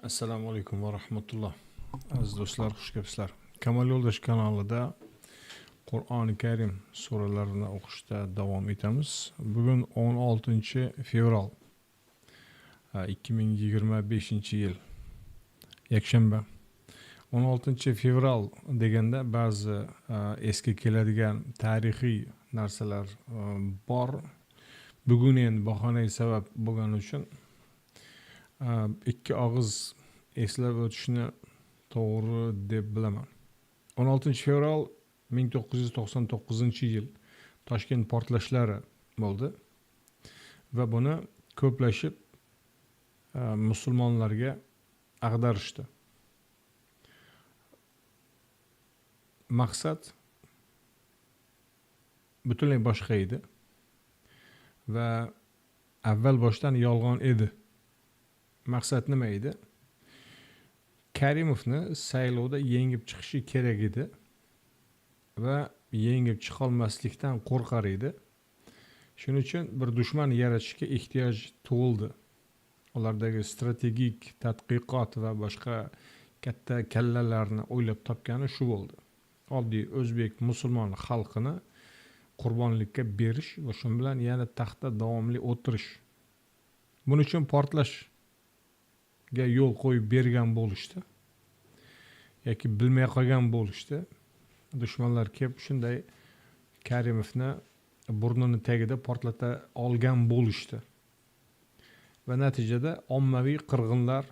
Assalomu alaykum va rahmatulloh. Aziz do'stlar, xush kelibsizlar. Kamal Yo'ldosh kanalida Qur'oni Karim suralarini o'qishda davom etamiz. Bugun 16-fevral 2025-yil yakshanba. 16-fevral deganda ba'zi esga keladigan tarixiy narsalar bor. Bugun endi bahonai sabab bo'lgani uchun ikki og'iz eslab o'tishni to'g'ri deb bilaman. 16-fevral 1999-yil Toshkent portlashlari bo'ldi va buni ko'plashib musulmonlarga ag'darishdi. Maqsad butunlay boshqa edi va avval boshdan yolg'on edi. Maqsad nima edi? Karimovni saylovda yengib chiqishi kerak edi va yengib chiqolmaslikdan qo'rqar edi. Shuning uchun bir dushman yaratishga ehtiyoj tug'ildi. Ulardagi strategik tadqiqot va boshqa katta kallalarni o'ylab topgani shu bo'ldi. Oddiy o'zbek musulmon xalqini qurbonlikka berish va shu bilan yana taxtda davomli o'tirish. Buning uchun portlashga yo'l qo'yib bergan bo'lishdi yoki bilmay qolgan bo'lishdi. Dushmanlar kelib shunday Karimovni burnini tagida portlata olgan bo'lishdi. Va natijada ommaviy qirg'inlar,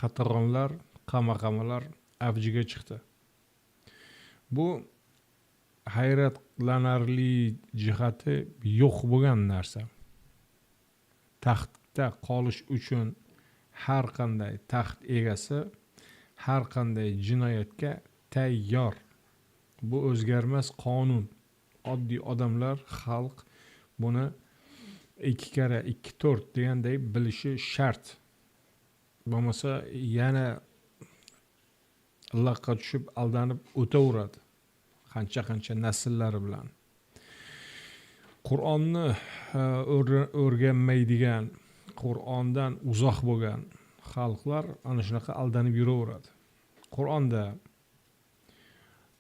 qatag'onlar, qamaqamalar avjiga chiqdi. Bu hayratlanarli jihati yo'q bo'lgan narsa. Taxtda qolish uchun har qanday taxt egasi har qanday jinoyatga tayyor. Bu o'zgarmas qonun. Oddiy odamlar, xalq buni 2 kara 2 4 deganday bilishi shart. Bo'lmasa yana laqqa tushib aldanib o'taveradi. Qancha nasllari bilan. Qur'onni o'rganmaydigan, Qur'ondan uzoq bo'lgan xalqlar ana shunaqa aldanib yuraveradi. Qur'onda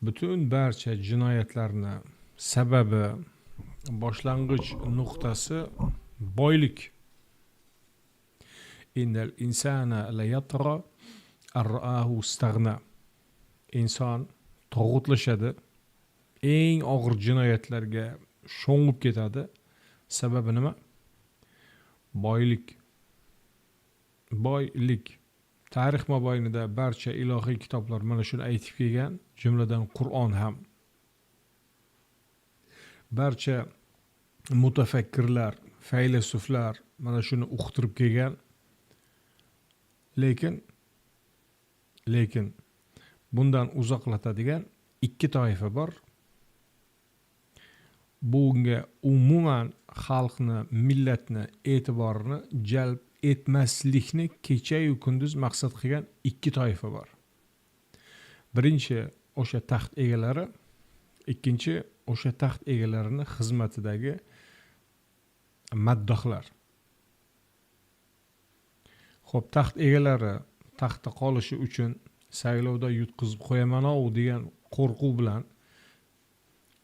butun barcha jinoyatlarni sababi, boshlang'ich nuqtasi boylik. Innal insana la yatra ar-ra'ahu istaghna. Inson tog'utlashadi, eng og'ir jinoyatlarga sho'ng'ib ketadi. Sababi nima? Boylik. Boylik. Tarix mobaynida barcha ilohiy kitoblar mana shuni aytib kelgan, jumladan Qur'on ham. Barcha mutafakkirlar, faylasuflar mana shuni uqtirib kelgan. Lekin bundan uzoqlatadigan ikki toifa bor. Bunga umuman xalqni, millatni e'tiborini jalb etmaslikni kecha-yu kunduz maqsad qilgan ikki toifa bor. Birinchi o'sha taxt egalari, ikkinchi o'sha taxt egalarini xizmatidagi maddohlar. Xo'p, taxt egalari taxtda qolishi uchun saylovda yutqizib qo'yaman-ov degan qo'rquv bilan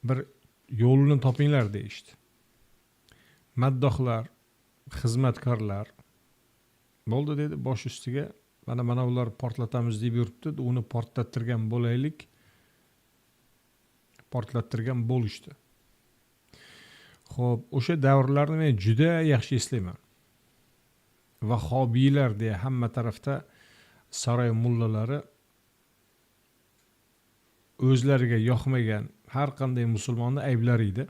bir yo'lini topinglar deyishdi. Maddohlar, xizmatkorlar bo'ldi dedi, bosh ustiga mana ular portlatamiz deb yuribdi, uni portlattirgan bo'laylik. Portlattirgan bo'lishdi. Xo'p, o'sha davrlarni men juda yaxshi eslayman. Vahobiylar deya hamma tarafda saroy mullalari o'zlariga yoqmagan har qanday musulmonni ayblar edi.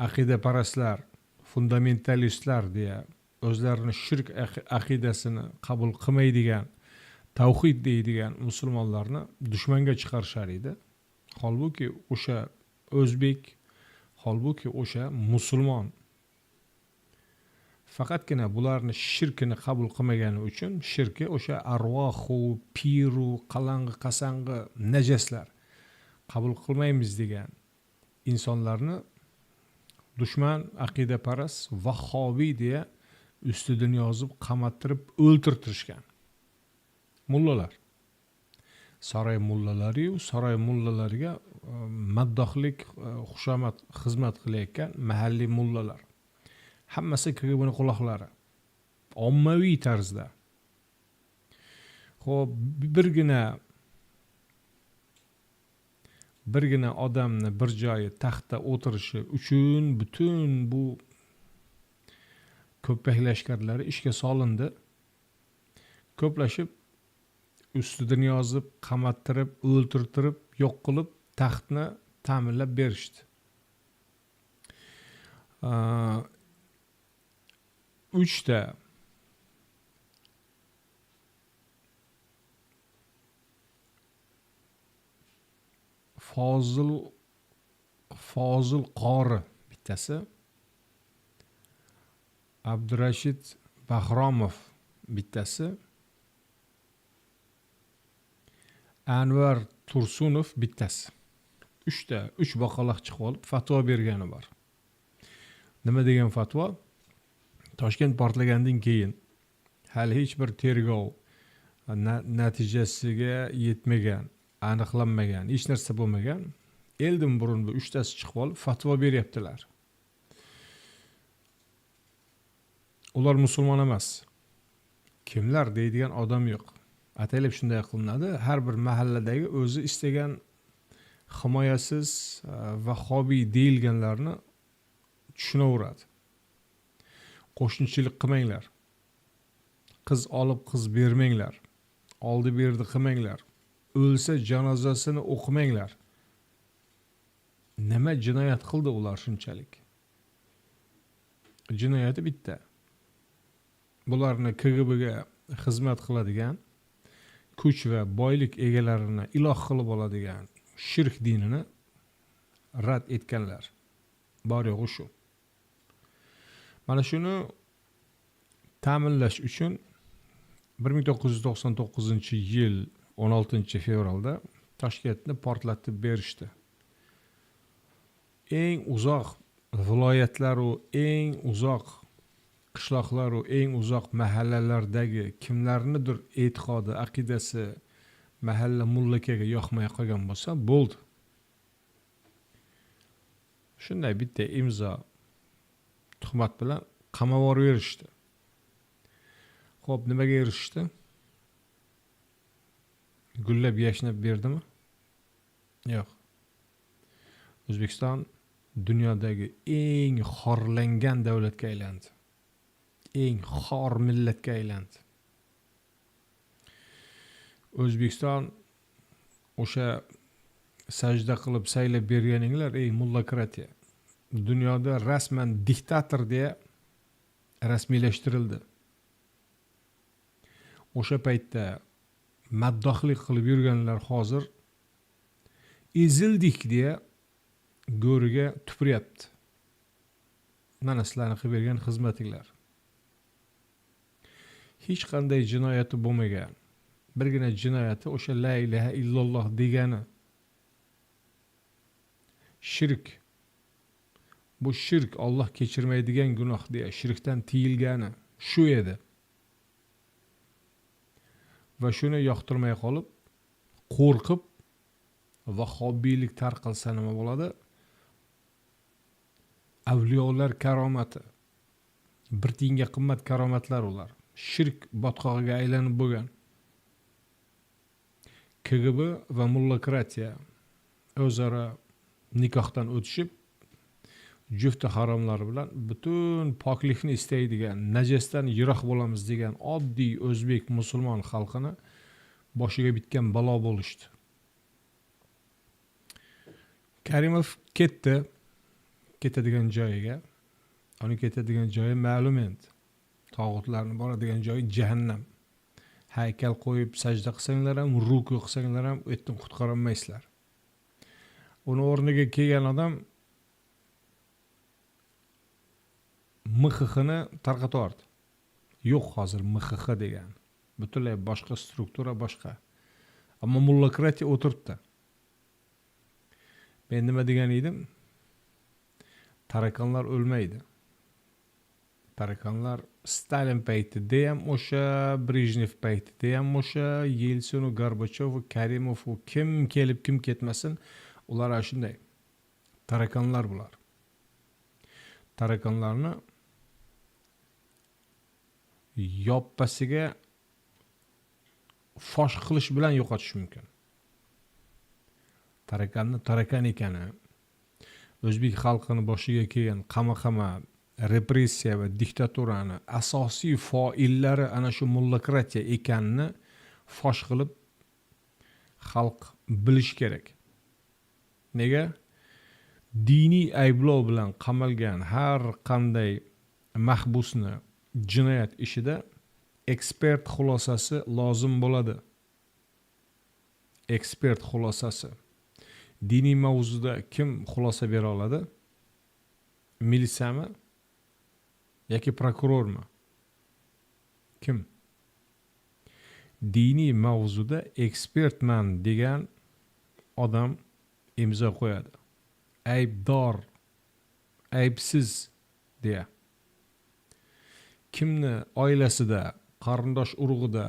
Aqidaparastlar, fundamentalistlar deya o'zlarini shirk aqidasini qabul qilmaydigan, tavhid deydigan musulmonlarni dushmanga chiqarishar edi. Holbuki o'sha o'zbek, holbuki o'sha musulmon faqatgina bularni shirkini qabul qilmagani uchun shirki o'sha arvohu, piru, qalang'i, qasang'i, najaslar qabul qilmaymiz degan insonlarni dushman, aqidaparast, vahobiy deya ustidan yozib qamattirib o'ltirtirishgan mullalar. Saroy mullalari-yu saroy mullalariga maddohlik, xushomad xizmat qilayotgan mahalliy mullalar. Hammasi KGBning quloqlari. Ommaviy tarzda. Xo'p, birgina odamni bir joyi taxtda o'tirishi uchun butun bu ko'ppak lashkarlari ishga solindi. Ko'plashib ustidan yozib, qamattirib, o'ltirtirib, yo'q qilib taxtni ta'minlab berishdi. 3 ta Fozil qori bittasi, Abdurashid Bahromov bittasi, Anvar Tursunov bittasi. 3 baqaloq chiqib olib fatvo bergani bor. Nima degan fatvo? Toshkent portlagandan keyin hali hech bir tergov natijasiga yetmagan, aniqlanmagan, hech narsa bo'lmagan. Eldan burun bu 3 tasi chiqib olib fatvo beryaptilar. Ular musulmon emas. Kimlar deydigan odam yo'q. Ataylab shunday qilinadi. Har bir mahalladagi o'zi istagan himoyasiz va hobiy deyilganlarni tushunaveradi. Qo'shnichilik qilmanglar. Qiz olib qiz bermanglar. Oldi berdi qilmanglar. O'lsa janozasini o'qimanglar. Nima jinoyat qildi ular shunchalik? Jinoyati bitta. Bularni KGBga xizmat qiladigan, kuch va boylik egalarini iloh qilib oladigan shirk dinini rad etganlar. Bor yo'g'i shu. Mana shuni ta'minlash uchun 1999-yil 16-fevralda Toshkentni portlatib berishdi. Eng uzoq viloyatlar va eng uzoq qishloqlar va eng uzoq mahallalardagi kimlarnidir e'tiqodi, aqidasi mahalla mullakaga yoqmay qolgan bo'lsa, bo'ldi. Shunday bitta imzo tuhmat bilan qamab yuborishdi. Xo'p, nimaga erishdi? Gullab yashnab berdimi? Yo'q. O'zbekiston dunyodagi eng xorlangan davlatga aylandi. Eng xor millatga aylandi. O'zbekiston o'sha sajda qilib saylab berganinglar, ey mullokratiya, dunyoda rasman diktator deya rasmiylashtirildi. O'sha paytda maddohlik qilib yurganlar hozir ezildik deya go'riga tupuryapti. Mana sizlarni qilib bergan xizmatinglar. Hech qanday jinoyati bo'lmagan. Birgina jinoyati o'sha la ilaha illalloh degani. Shirk. Bu shirk Alloh kechirmaydigan gunoh deya shirkdan tiyilgani shu edi. Va shuni yoqtirmay qolib, qo'rqib vahobiylik tarqalsa nima bo'ladi? Avliyolar karomati. Bir tiyinga qimmat karomatlar ular. Shirk botqog'iga aylanib bo'lgan. KGB va mullokratiya o'zaro nikohdan o'tishib, jufti haromlar bilan butun poklikni istaydigan, najasdan yiroq bo'lamiz degan oddiy o'zbek musulmon xalqini boshiga bitgan balo bo'lishdi. Karimov ketdi, ketadigan joyiga. Uning ketadigan joyi ma'lum endi. Tog'utlarni boradigan joyi jahannam. Haykal qo'yib sajda qilsanglar ham, ruku qilsanglar ham u yerdan qutqara olmaysizlar. Uni o'rniga kelgan odam MXXni tarqatib yubordi. Yo'q hozir MXX degan. Butunlay boshqa struktura, boshqa. Ammo mullokratiya o'tiribdi. Men nima degan edim? Tarakonlar o'lmaydi. Tarakanlar Stalin paytida ham o'sha, Brejnev paytida ham o'sha, Yelsin, Gorbachov, Karimov, kim kelib kim ketmasin, ular ana shunday. Tarakanlar bular. Tarakanlarni yoppasiga fosh qilish bilan yo'qotish mumkin. Tarakanni tarakan ekani, o'zbek xalqini boshiga kelgan qama-qama, repressiya va diktaturani asosiy foillari ana shu mullokratiya ekanini fosh qilib xalq bilish kerak. Nega? Diniy ayblov bilan qamalgan har qanday mahbusni jinoyat ishida ekspert xulosasi lozim bo'ladi. Ekspert xulosasi. Diniy mavzuda kim xulosa bera oladi? Militsiyami yoki prokurormi? Kim? Diniy mavzuda ekspertman degan odam imzo qo'yadi. Aybdor, aybsiz deya. Kimni oilasida, qarindosh urug'ida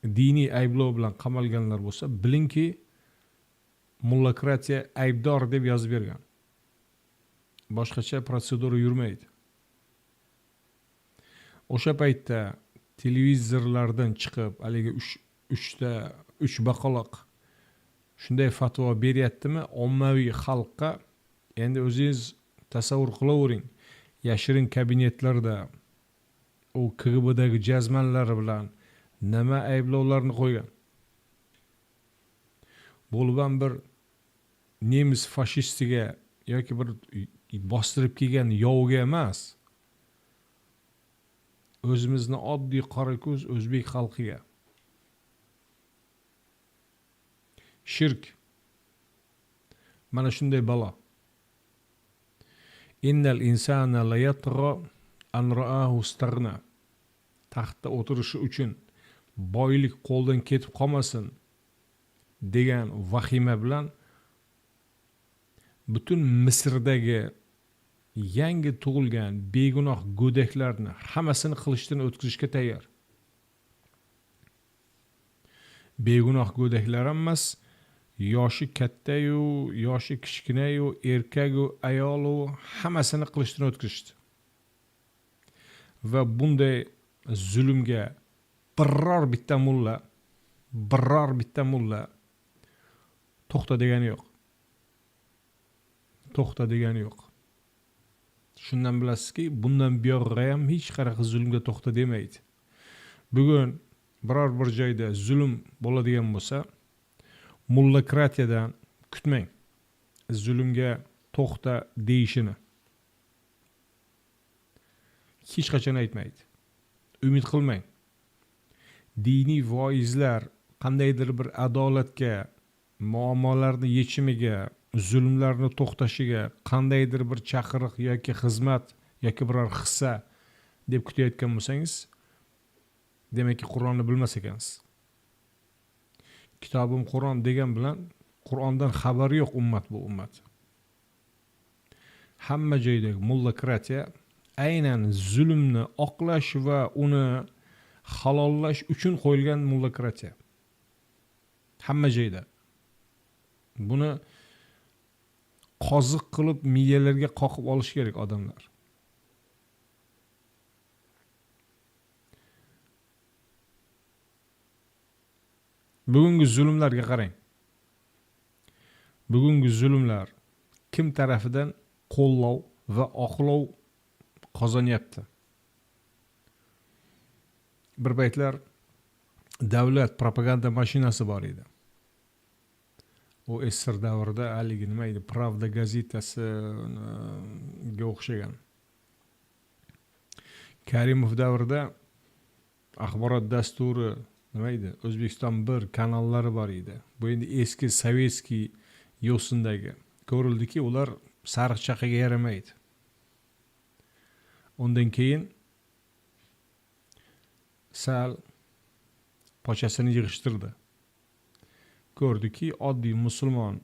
diniy ayblov bilan qamalganlar bo'lsa, bilingki, mullokratiya aybdor deb yozib bergan. Boshqacha protsedura yurmaydi. O'sha paytda televizorlardan chiqib, haligi 3 baqaloq shunday fatvo beryaptimi, ommaviy xalqqa endi o'zingiz tasavvur qilavering. Yashirin kabinetlarda u KGBdagi jazmanlar bilan nima ayblovlarni qo'ygan. Bo'lib ham bir nemis fashistiga yoki bir bostirib kelgan yovga emas, o'zimizni oddiy qora ko'z o'zbek xalqiga. Shirk. Mana shunday balo. Innal insana la yatgha an ra'ahu istaghna. Taxtda o'tirishi uchun boylik qo'ldan ketib qolmasin degan vahima bilan butun Misrdagi yangi tug'ilgan begunoh go'daklarni hammasini qilichdan o'tkazishga tayyor. Begunoh go'daklar emas, yoshi katta-yu, yoshi kichkina-yu, erkak-u, ayol-u hammasini qilichdan o'tkazishdi. Va bunday zulmga biror bitta mulla to'xta degani yo'q. To'xta degani yo'q. Shundan bilasizki, bundan buyog'iga ham hech qanaqa zulmga to'xta demaydi. Bugun biror bir joyda zulm bo'ladigan bo'lsa, mullokratiyadan kutmang. Zulmga to'xta deyishini. Hech qachon aytmaydi. Umid qilmang. Diniy voizlar qandaydir bir adolatga, muammolarni yechimiga, zulmlarni to'xtashiga qandaydir bir chaqiriq yoki xizmat yoki biror hissa deb kutayotgan bo'lsangiz, demakki Qur'onni bilmas ekansiz. Kitobim Qur'on degan bilan Qur'ondan xabari yo'q ummat bu ummat. Hamma joydagi mullokratiya aynan zulmni oqlash va uni halollash uchun qo'yilgan mullokratiya. Hamma joyda. Buni qoziq qilib miyalarga qoqib olish kerak odamlar. Bugungi zulmlarga qarang. Bugungi zulmlar kim tarafidan qo'llov va oqlov qozonyapti? Bir paytlar davlat propaganda mashinasi bor edi. O SSR davrida haligi nima edi? Pravda gazetasiga o'xshagan. Karimov davrida axborot dasturi nima edi? O'zbekiston 1 kanallari bor edi. Bu endi eski sovetskiy yo'sindagi. Ko'rildiki, ular sariq chaqaga yaramaydi. Undan keyin sal pochasini yig'ishtirdi. Ko'rdiki, oddiy musulmon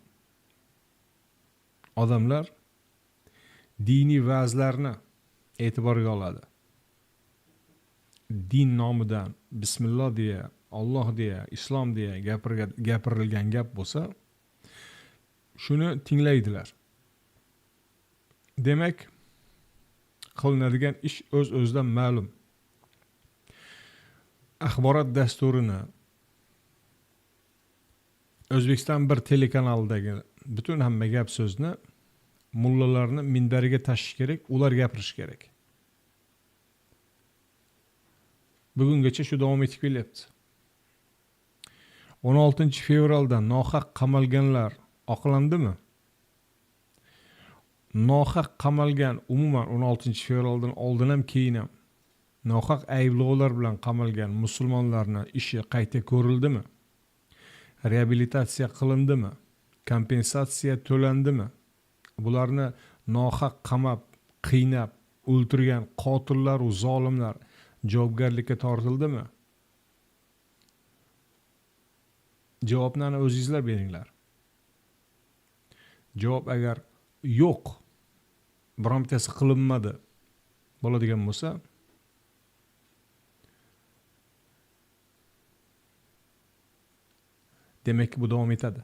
odamlar diniy va'zlarni e'tiborga oladi. Din nomidan bismillah deya, Alloh deya, islom deya gapirilgan gap bo'lsa, shuni tinglaydilar. Demak, qilinadigan ish o'z-o'zidan ma'lum. Axborot dasturini O'zbekiston bir telekanalidagi butun hamma gap so'zni mullalarni minbariga tashish kerak, ular gapirish kerak. Bugungacha shu davom etib kelyapti. 16 fevralda nohaq qamalganlar oqlandimi? Nohaq qamalgan umuman 16 fevraldan oldin ham keyin ham nohaq ayblovlar bilan qamalgan musulmonlarning ishi qayta ko'rildimi? Reabilitatsiya qilindimi? Kompensatsiya to'landimi? Bularni nohaq qamab, qiynab, o'ltirgan qotillar va zolimlar javobgarlikka tortildimi? Javobni o'zingizlar beringlar. Javob agar yo'q, birontasi qilinmadi bo'ladigan bo'lsa, demak bu davom etadi.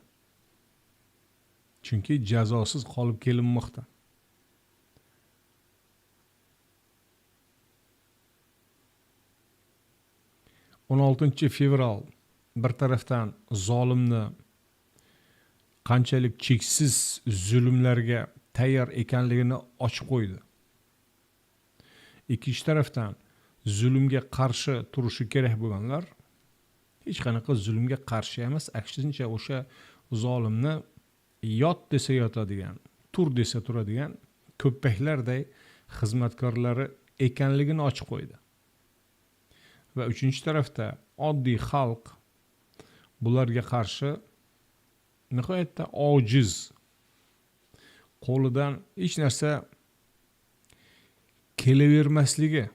Chunki jazosiz qolib kelinmoqda. o'n 16 fevral bir tarafdan zolimni qanchalik cheksiz zulmlarga tayyor ekanligini ochib qo'ydi. Ikkinchi tarafdan zulmga qarshi turishi kerak bo'lganlar hech qanaqa zulmga qarshi emas, aksincha o'sha zolimni yot desa yotadigan, tur desa turadigan ko'ppaklarday xizmatkorlari ekanligini ochib qo'ydi. Va uchinchi tarafda oddiy xalq bularga qarshi nihoyatda ojiz, qo'lidan hech narsa kelavermasligi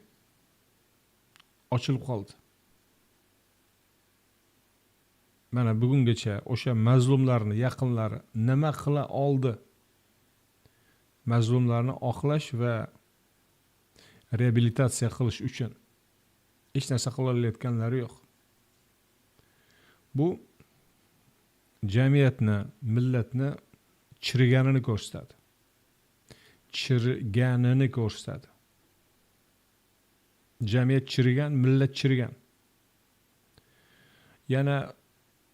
ochilib qoldi. Mana bugungacha o'sha mazlumlarni yaqinlari nima qila oldi? Mazlumlarni oqlash va reabilitatsiya qilish uchun hech narsa qila olayotganlari yo'q. Bu jamiyatni, millatni chiriganini ko'rsatadi. Chiriganini ko'rsatadi. Jamiyat chirigan, millat chirigan. Yana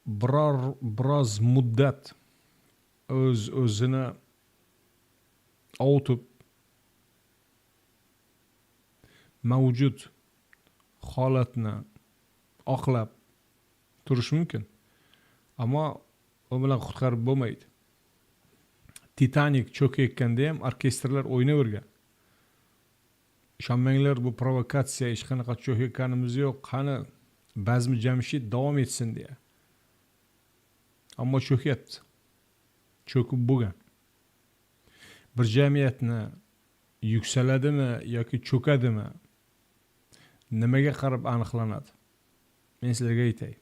biroz muddat o'zini ovutib mavjud holatni oqlab turish mumkin. Ammo u bilan qutqarib bo'lmaydi. Titanik cho'kayotganda ham orkestrlar o'ynavergan. Ishonmanglar, bu provokatsiya, hech qanaqa cho'kayotganimiz yo'q. Qani Bazmi Jamshid davom etsin deya. Ammo cho'kyapti. Cho'kib bo'lgan. Bir jamiyatni yuksaladimi yoki cho'kadimi? Nimaga qarab aniqlanadi? Men sizlarga aytay.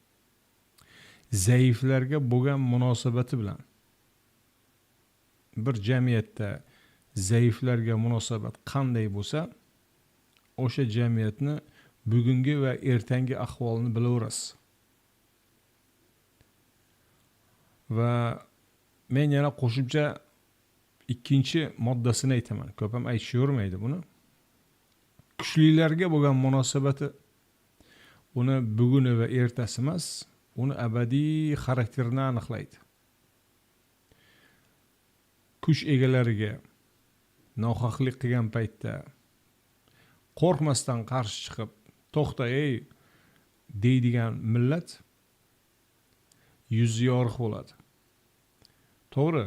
Zaiflarga bo'lgan munosabati bilan. Bir jamiyatda zaiflarga munosabat qanday bo'lsa, o'sha jamiyatni bugungi va ertangi ahvolini bilaverasiz. Va men yana qo'shimcha ikkinchi moddasini aytaman. Ko'p ham aytishavermaydi buni. Kuchlilarga bo'lgan munosabati uni buguni va ertasi emas, uni abadiy xarakterini aniqlaydi. Kuch egalariga nohaqlik qilgan paytda qo'rqmasdan qarshi chiqib, to'xta ey deydigan millat yuzi yorug' bo'ladi. To'g'ri,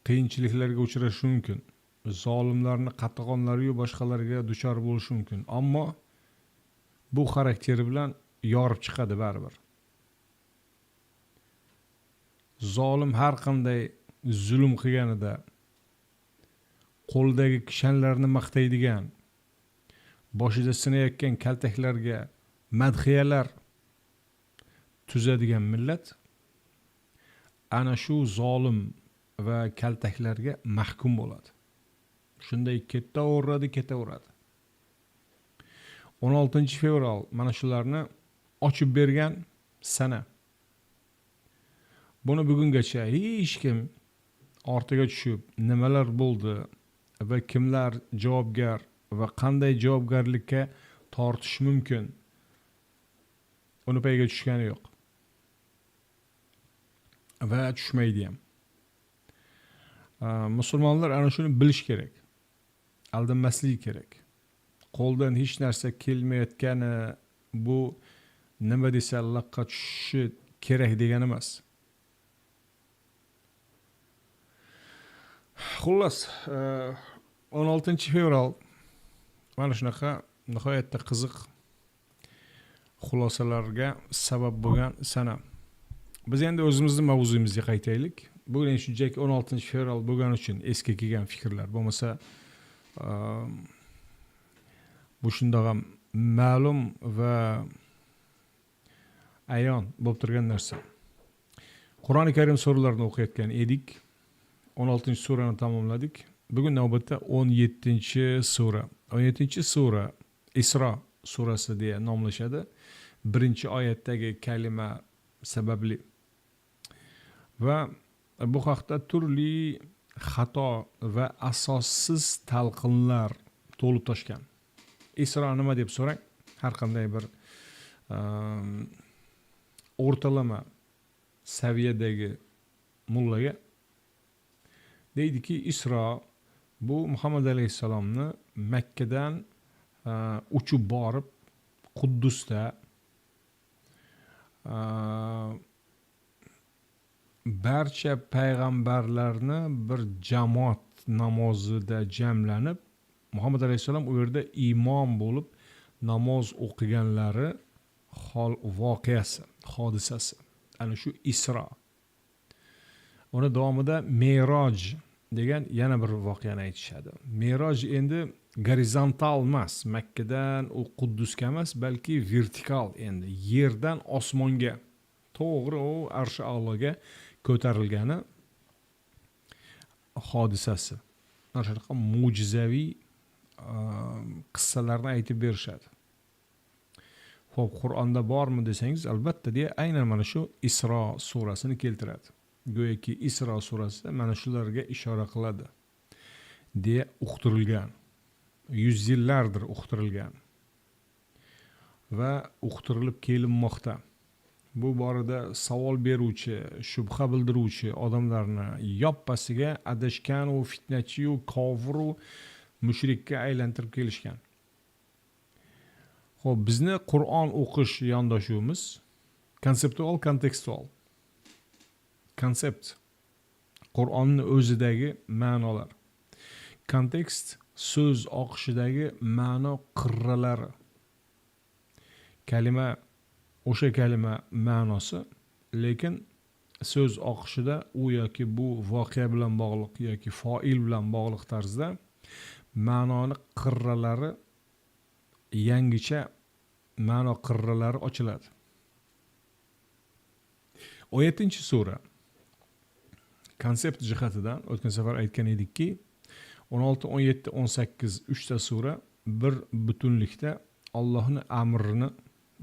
qiyinchiliklarga uchrashi mumkin. Zolimlarni, qattiqonlarga, boshqalarga duchor bo'lishi mumkin. Ammo bu xarakteri bilan yorib chiqadi baribir. Zolim har qanday zulm qilganida qo'ldagi kishanlarni maqtaydigan, boshida sinayotgan kaltaklarga madhiyalar tuzadigan millat ana shu zolim va kaltaklarga mahkum bo'ladi. Shunday ketaveradi. 16 fevral mana shularni ochib bergan sana. Buni bugungacha hech kim ortiga tushib nimalar bo'ldi va kimlar javobgar va qanday javobgarlikka tortish mumkin, uni payiga tushgani yo'q va tushmaydi ham. Musulmonlar ana shuni bilish kerak, aldanmasligi kerak. Qo'ldan hech narsa kelmayotgani bu nima desa laqqa tushishi kerak degani emas. Xullas, 16 fevral mana shunaqa nihoyatda qiziq xulosalarga sabab bo'lgan sana. Biz endi o'zimizning mavzuyimizga qaytaylik. Bugun shunchaki 16 fevral bo'lgani uchun esga kelgan fikrlar, bo'lmasa bu shundoq ham ma'lum va ayon bo'lib turgan narsa. Qur'oni Karim suralarini o'qiyotgan edik. 16-surani tamomladik. Bugun navbatda 17-sura. 17-sura Isro surasi deya nomlashadi. Birinchi oyatdagi kalima sababli. Va bu haqda turli xato va asossiz talqinlar to'lib toshgan. Isro nima deb so'rang, har qanday bir o'rtalama saviyadagi mullaga deydiki, Isro bu Muhammad alayhissalomni Makkadan uchib borib Quddusda barcha payg'ambarlarni bir jamoat namozida jamlanib, Muhammad alayhissalom u yerda imom bo'lib namoz o'qiganlari voqeasi, hodisasi. Ana shu Isro. Uni davomida Me'roj degan yana bir voqeani aytishadi. Me'roj endi gorizontal emas, Makkadan u Quddusga emas, balki vertikal, endi yerdan osmonga, to'g'ri u arsh a'loga ko'tarilgani hodisasi. Mana shunaqa mo'jizaviy qissalarni aytib berishadi. Xo'p, Qur'onda bormi desangiz, albatta deya aynan mana shu Isro surasini keltiradi. Go'yoki Isro surasi mana shularga ishora qiladi deya uqtirilgan. 100 yillardir uqtirilgan va uqtirilib kelinmoqda. Bu borada savol beruvchi, shubha bildiruvchi odamlarni yoppasiga adashgan u fitnachi u kofir u mushrikka aylantirib kelishgan. Xo'p, bizni Qur'on o'qish yondashuvimiz konseptual, kontekstual. Konsept Qur'onning o'zidagi ma'nolar. Kontekst so'z oqishidagi ma'no qirralari. Kalima o'sha kalima ma'nosi, lekin so'z oqishida u yoki bu voqea bilan bog'liq yoki fa'il bilan bog'liq tarzda ma'noni qirralari, yangicha ma'no qirralari ochiladi. 17-sura konsept jihatidan o'tgan safar aytgan edikki, 16, 17, 18 uchta sura bir butunlikda Allohning amrini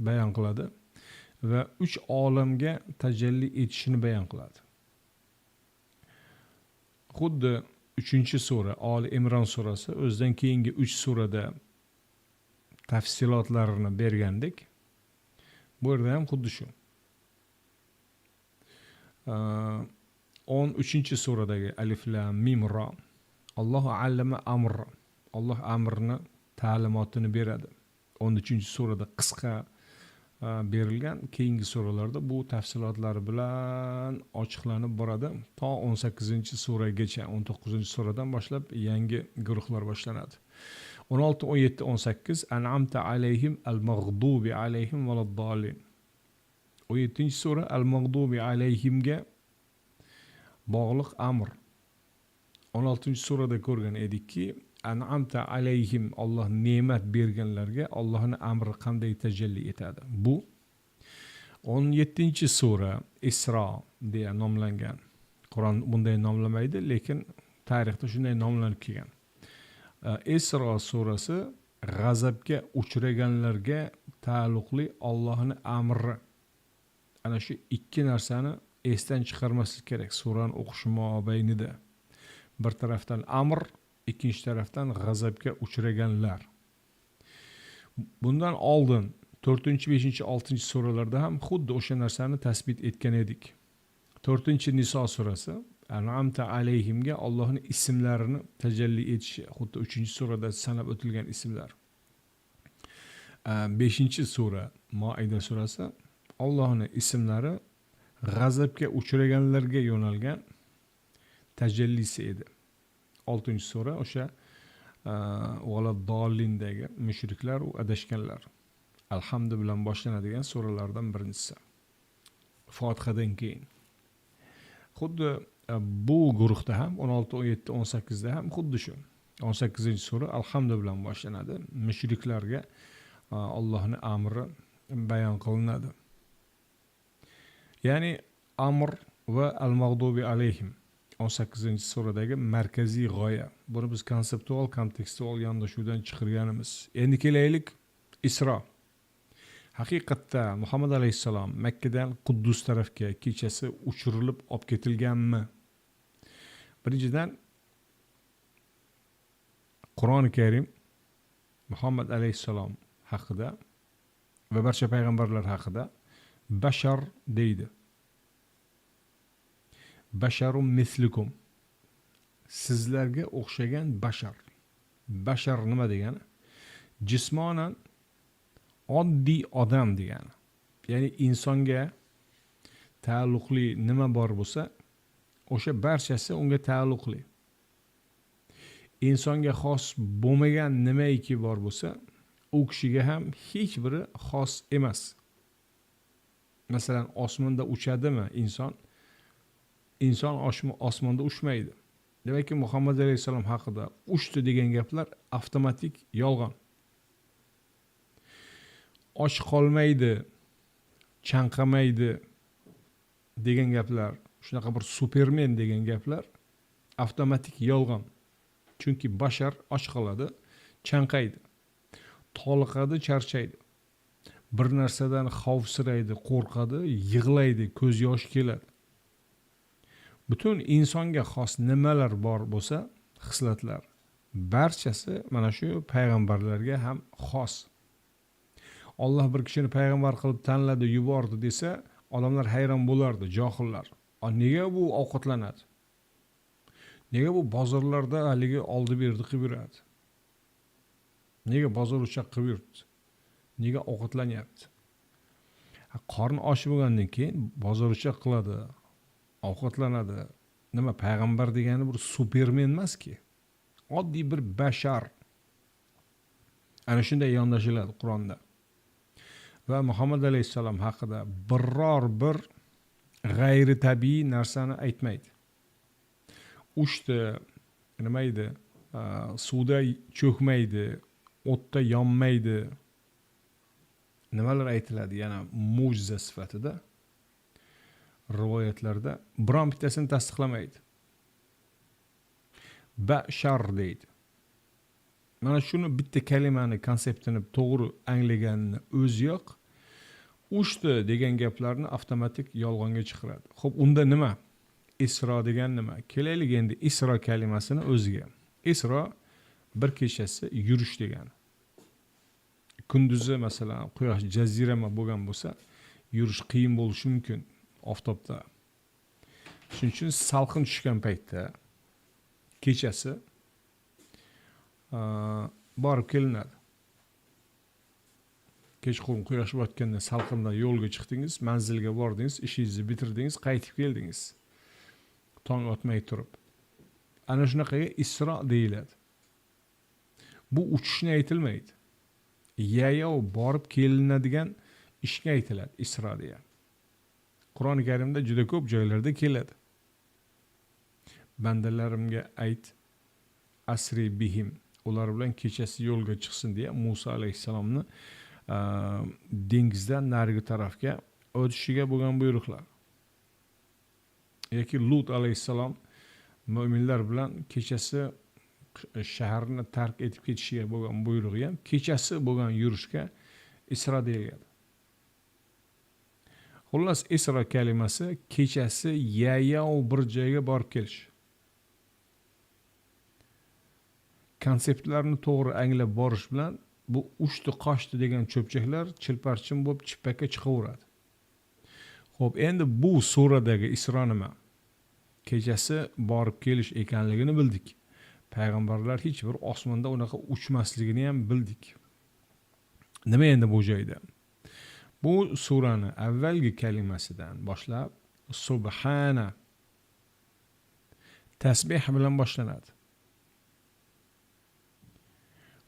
bayon qiladi va 3 olamga tajalli etishini bayon qiladi. Xuddi 3-sura Ali Imron surasi o'zidan keyingi 3 surada tafsilotlarini bergandik. Bu yerda ham xuddi shu. 13-suradagi Alif Lam Mim Ra, Alloh allama amr, Alloh amrni ta'limotini beradi. 13-surada qisqa berilgan, keyingi suralarda bu tafsilotlari bilan ochiqlanib boradi. To 18-suragacha, 19-suradan boshlab yangi guruhlar boshlanadi. 16, 17, 18 An'amta alayhim al-maghdubi alayhim valad-dallin. 17-sura al-maghdubi alayhimga bog'liq amr. 16-surada ko'rgan edikki, An'amta alayhim, Alloh ne'mat berganlarga Allohning amri qanday tajalli etadi. Bu 17-sura Isro deya nomlangan. Qur'on bunday nomlamaydi, lekin tarixda shunday nomlanib kelgan. Isro surasi g'azabga uchraganlarga taalluqli Allohning amri. Ana shu ikki narsani esdan chiqarmaslik kerak surani o'qish mobaynida. Bir tarafdan amr, ikkinchi tarafdan g'azabga uchraganlar. Bundan oldin 4, 5, 6 suralarda ham xuddi o'sha narsani tasbit etgan edik. 4-Niso surasi An'amta alayhimga Allohning ismlarini tajalli etishi, xuddi 3-surada sanab o'tilgan ismlar. 5-sura Maida surasi Allohning ismlari g'azabga uchraganlarga yo'nalgan tajallisi edi. 6-sura o'sha valaddallindagi mushriklar va adashganlar. Alhamdu bilan boshlanadigan suralardan birinchisi. Fotihadan keyin. Xuddi bu guruhda ham 16, 17, 18 da ham xuddi shu. 18-sura Alhamdu bilan boshlanadi. Mushriklarga Allohning amri bayon qilinadi. Ya'ni amr va al-mag'dubi alayhim 18-suradagi markaziy g'oya. Buni biz konseptual, kontekstual yondashuvdan chiqarganimiz. Endi kelaylik Isro. Haqiqatda Muhammad alayhissalom Makkadan Quddus tarafga kechasi uchirilib olib ketilganmi? Birinchidan Qur'oni Karim Muhammad alayhissalom haqida va barcha payg'ambarlar haqida bashar deydi. Basharun mislukum. Sizlarga o'xshagan bashar. Bashar nima degani? Jismonan oddiy odam degani. Ya'ni insonga taalluqli nima bor bo'lsa, o'sha barchasi unga taalluqli. Insonga xos bo'lmagan nimaiki bor bo'lsa, u kishiga ham hech biri xos emas. Masalan, osmonda uchadimi inson? Inson osmonda uchmaydi. Demakki, Muhammad alayhisalom haqida uchdi degan gaplar avtomatik yolg'on. Och qolmaydi, chanqamaydi degan gaplar, shunaqa bir supermen degan gaplar avtomatik yolg'on. Chunki bashar och qoladi, chanqaydi, toliqadi, charchaydi. Bir narsadan xavfsiraydi, qo'rqadi, yig'laydi, ko'z yosh keladi. Butun insonga xos nimalar bor bo'lsa, xislatlar, barchasi mana shu payg'ambarlarga ham xos. Alloh bir kishini payg'ambar qilib tanladi, yubordi desa, odamlar hayron bo'lardi, johillar. Nega bu ovqatlanadi? Nega bu bozorlarda haligi oldi-berdi qilib yuradi? Nega bozor uchoq qilib yuribdi? Nega ovqatlanyapti? Qorni och bo'lgandan keyin bozor uchoq qiladi, ovqatlanadi. Nima, payg'ambar degani bir supermen emas-ki. Oddiy bir bashar. Ana shunday yondashiladi Qur'onda. Va Muhammad alayhissalom haqida biror bir g'ayri tabiiy narsani aytmaydi. Uchta nima edi? Suvda cho'kmaydi, o'tda yonmaydi. Nimalar aytiladi yana mo'jiza sifatida rivoyatlarda biron bittasini tasdiqlamaydi. Bashar deydi. Mana shuni bitta kalimani konseptini to'g'ri anglaganini o'ziyoq uchta degan gaplarni avtomatik yolg'onga chiqaradi. Xo'p, unda nima? Isro degan nima? Kelaylik endi Isro kalimasini o'ziga. Isro bir kechasi yurish degani. Kunduzi masalan quyosh jazirama bo'lgan bo'lsa, yurish qiyin bo'lishi mumkin oftobda. Shuning uchun salqin tushgan paytda kechasi borib kelinadi. Kechqurun quyosh botganda salqinda yo'lga chiqdingiz, manzilga bordingiz, ishingizni bitirdingiz, qaytib keldingiz. Tong otmay turib. Ana shunaqaga Isro deyiladi. Bu uchishni aytilmaydi. Yayov borib kelinadigan ishga aytiladi Isro deya. Qur'oni Karimda juda ko'p joylarda keladi. Bandalarimga ayt, asri bihim, ular bilan kechasi yo'lga chiqsin deya Musa alayhissalomni dengizdan narigi tarafga o'tishiga bo'lgan buyruqlar. Yoki Lut alayhissalom mo'minlar bilan kechasi shaharni tark etib ketishiga bo'lgan buyrug'i ham kechasi bo'lgan yurishga isro deyiladi. Xullas, isro kalimasi kechasi yayov bir joyga borib kelish. Konseptlarni to'g'ri anglab borish bilan bu uchti qochdi degan cho'pchaklar chilparchin bo'lib chippakka chiqaveradi. Xo'p, endi bu suradagi isro nima? Kechasi borib kelish ekanligini bildik. Payg'ambarlar hech bir osmonda unaqa uchmasligini ham bildik. Nima endi bu joyda? Bu surani avvalgi kalimasidan boshlab subhana tasbih bilan boshlanadi.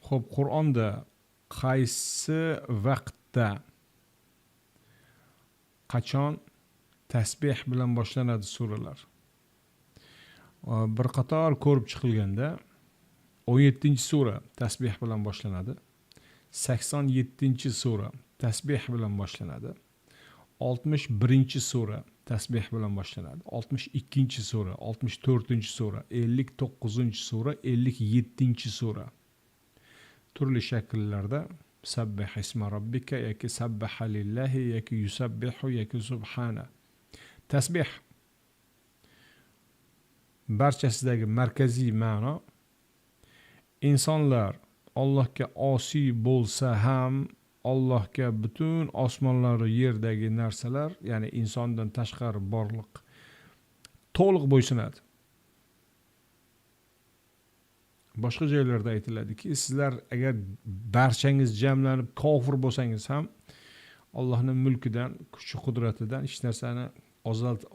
Xo'p, Qur'onda qaysi vaqtda qachon tasbih bilan boshlanadi suralar? Bir qator ko'rib chiqilganda 17-sura tasbih bilan boshlanadi. 87-sura tasbih bilan boshlanadi. 61-sura tasbih bilan boshlanadi. 62-sura, 64-sura, 59-sura, 57-sura. Turli shakllarda sabbih isma robbika yoki sabbaha lillahi yoki yusabbihu yoki subhana. Tasbih barchasidagi markaziy ma'no insonlar Allohga osiy bo'lsa ham Allohga butun osmonlar va yerdagi narsalar, ya'ni insondan tashqari borliq to'liq bo'ysunadi. Boshqa joylarda aytiladiki, sizlar agar barchangiz jamlanib kofir bo'lsangiz ham Allohning mulkidan, kuchi qudratidan hech narsani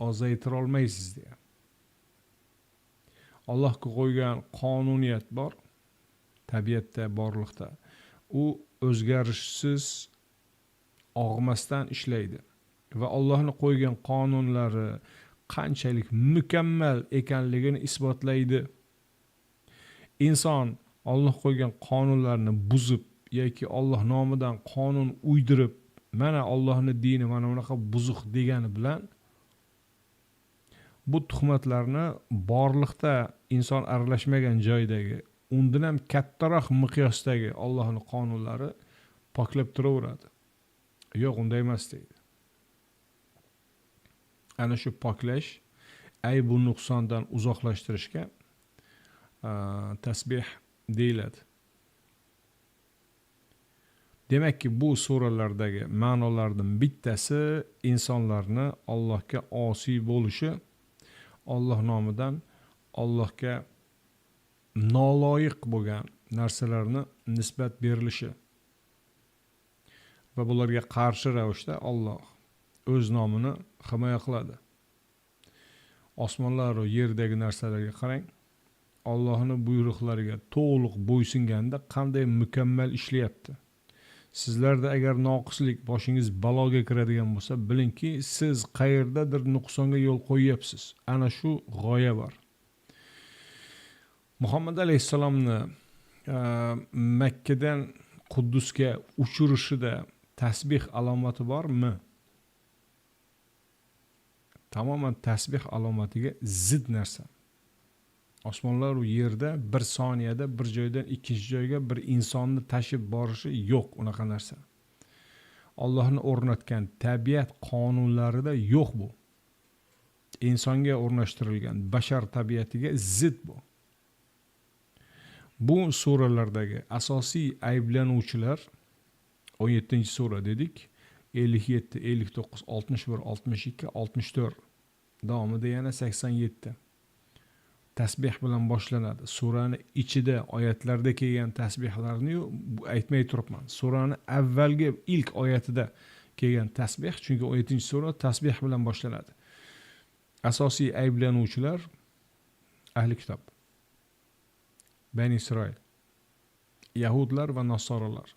ozaytira olmaysiz degan. Allohga qo'ygan qonuniyat bor, tabiatda, borliqda. U o'zgarishsiz, og'masdan ishlaydi va Allohning qo'ygan qonunlari qanchalik mukammal ekanligini isbotlaydi. Inson Alloh qo'ygan qonunlarni buzib yoki Alloh nomidan qonun uydirib, mana Allohning dini mana bunaqa buzuq degani bilan bu tuhmatlarni borliqda inson aralashmagan joydagi, undan ham kattaroq miqyosdagi Allohning qonunlari poklab turaveradi. Yo'q, unday emas deydi. Ana shu poklash, ayb va nuqsondan uzoqlashtirishga tasbih deyiladi. Demakki, bu suralardagi ma'nolardan bittasi insonlarni Allohga osiy bo'lishi, Alloh nomidan Allohga noloyiq bo'lgan narsalarni nisbat berilishi va bularga qarshi ravishda Alloh o'z nomini himoya qiladi. Osmonlar va yerdagi narsalarga qarang. Allohning buyruqlariga to'liq bo'ysunganda qanday mukammal ishlayapti. Sizlarda agar noqislik boshingiz baloga kiradigan bo'lsa, bilingki, siz qayerdadir nuqsonga yo'l qo'yyapsiz. Ana shu g'oya bor. Muhammad alayhissalomni Makkadan Quddusga uchirishida tasbih alomati bormi? Tamoman tasbih alomatiga zid narsa. Osmonlar va yerda bir soniyada bir joydan ikkinchi joyga bir insonni tashib borishi yo'q unaqa narsa. Allohning o'rnatgan tabiat qonunlarida yo'q bu. Insonga o'rnashtirilgan bashar tabiatiga zid bu. Bu suralardagi asosiy ayblanuvchilar 17-sura dedik. 57, 59, 61, 62, 64 davomida yana 87 tasbih bilan boshlanadi. Surani ichida oyatlarda kelgan tasbihlarni aytmay turibman. Surani avvalgi ilk oyatida kelgan tasbih, chunki 17-sura tasbih bilan boshlanadi. Asosiy ayblanuvchilar ahli kitob, Bani Isroil, Yahudlar va Nasoralar.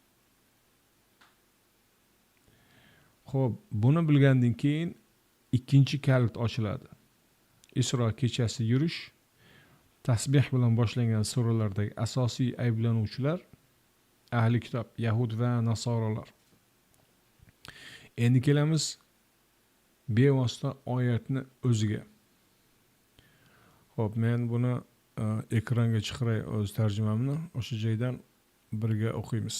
Xo'p, buni bilgandan keyin ikkinchi kalit ochiladi. Isro kechasi yurish, tasbih bilan boshlangan suralardagi asosiy ayblanuvchilar ahli kitob, Yahud va Nasoralar. Endi kelamiz bevosita oyatni o'ziga. Xo'p, men buni ekranga chiqaray o'z tarjimamni. O'sha joydan birga o'qiymiz.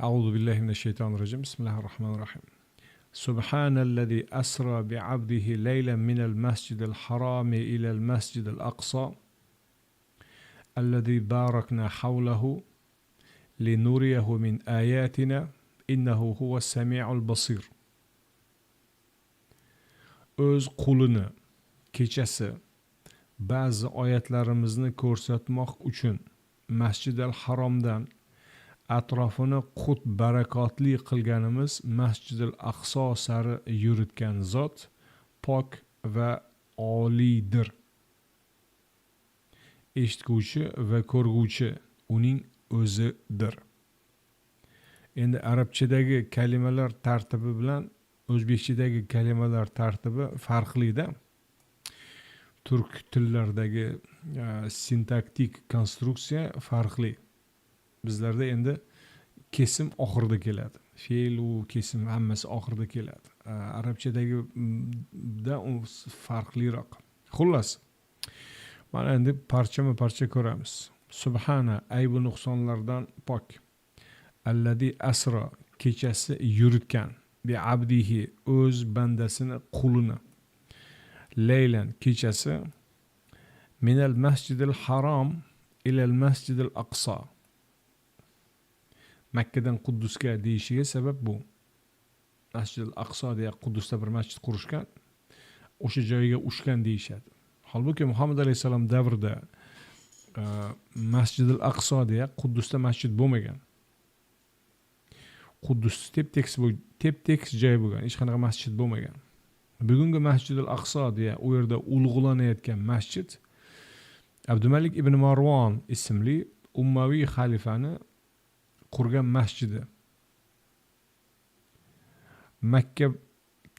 A'udhu billahi minash shaytonir rojim. Bismillahir rohmanir rohim. Subhanalladzi asra bi'abdihi laylan minal masjidil harami ilal masjidil aqsa alladzi barakna hawlahu linuriyahu min ayatina innahu huwas samiul basir. O'z qulini kechasi ba'zi oyatlarimizni ko'rsatmoq uchun Masjidil Haromdan atrofini qut barakotli qilganimiz Masjidil Aqso sari yuritgan zot pok va oliydir. Eshitguvchi va ko'rguvchi uning o'zidir. Endi arabchadagi kalimalar tartibi bilan o'zbekchadagi kalimalar tartibi farqli-da. Turk tillardagi sintaktik konstruksiya farqli. Bizlarda endi kesim oxirida keladi. Fe'l u kesim hammasi oxirida keladi. Arabchadagi da u farqliroq. Xullas, mana endi parchama-parcha ko'ramiz. Subhana aybu nuqsonlardan pok. Alladhi asra kechasi yuritgan. Bi abdihi o'z bandasini qulini. Laylan kechasi minal masjidil harom ilal masjidil aqsa. Makkadan Quddusga deyishiga sabab bu. Masjidil aqso deya Quddusda bir masjid qurishgan. O'sha joyga ushgan deyishadi. Holbuki Muhammad alayhisalom davrida Masjidil aqso deya Quddusda masjid bo'lmagan. Quddus tep-tekis joy bo'lgan, hech qanaqa masjid bo'lmagan. Bugungi Masjidil Aqso deya u yerda ulug'lanayotgan masjid Abdumalik ibn Marvon ismli ummaviy xalifani qurgan masjidi. Makka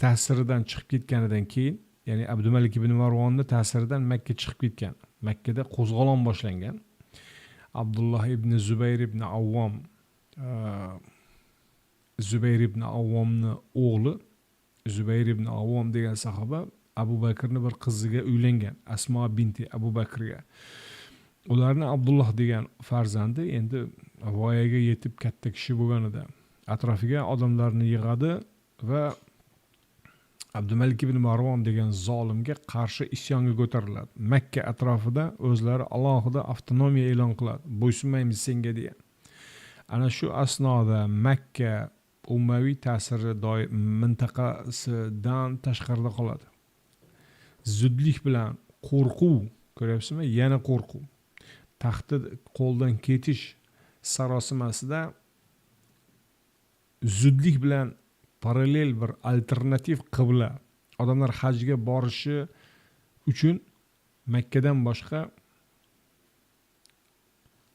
ta'siridan chiqib ketganidan keyin, ya'ni Abdumalik ibn Marvonning ta'siridan Makka chiqib ketgan. Makkada qo'zg'olon boshlangan. Abdulloh ibn Zubayr ibn Avvom Zubayr ibn Avvomning o'g'li Zubayr ibn Avvom degan sahoba Abu Bakrning bir qiziga uylangan, Asmo binti Abu Bakrga. Ularning Abdulloh degan farzandi endi voyaga yetib katta kishi bo'lganida atrofiga odamlarni yig'adi va Abdumalik ibn Marvon degan zolimga qarshi isyonga ko'tariladi. Makka atrofida o'zlari alohida avtonomiya e'lon qiladi. Bo'ysunmaymiz senga degan. Ana shu asnoda Makka ummaviy ta'siri mintaqasidan tashqarida qoladi. Zudlik bilan qo'rquv, ko'ryapsizmi? Yana qo'rquv. Taxti qo'ldan ketish sarosimasida zudlik bilan parallel bir alternativ qibla. Odamlar hajga borishi uchun Makkadan boshqa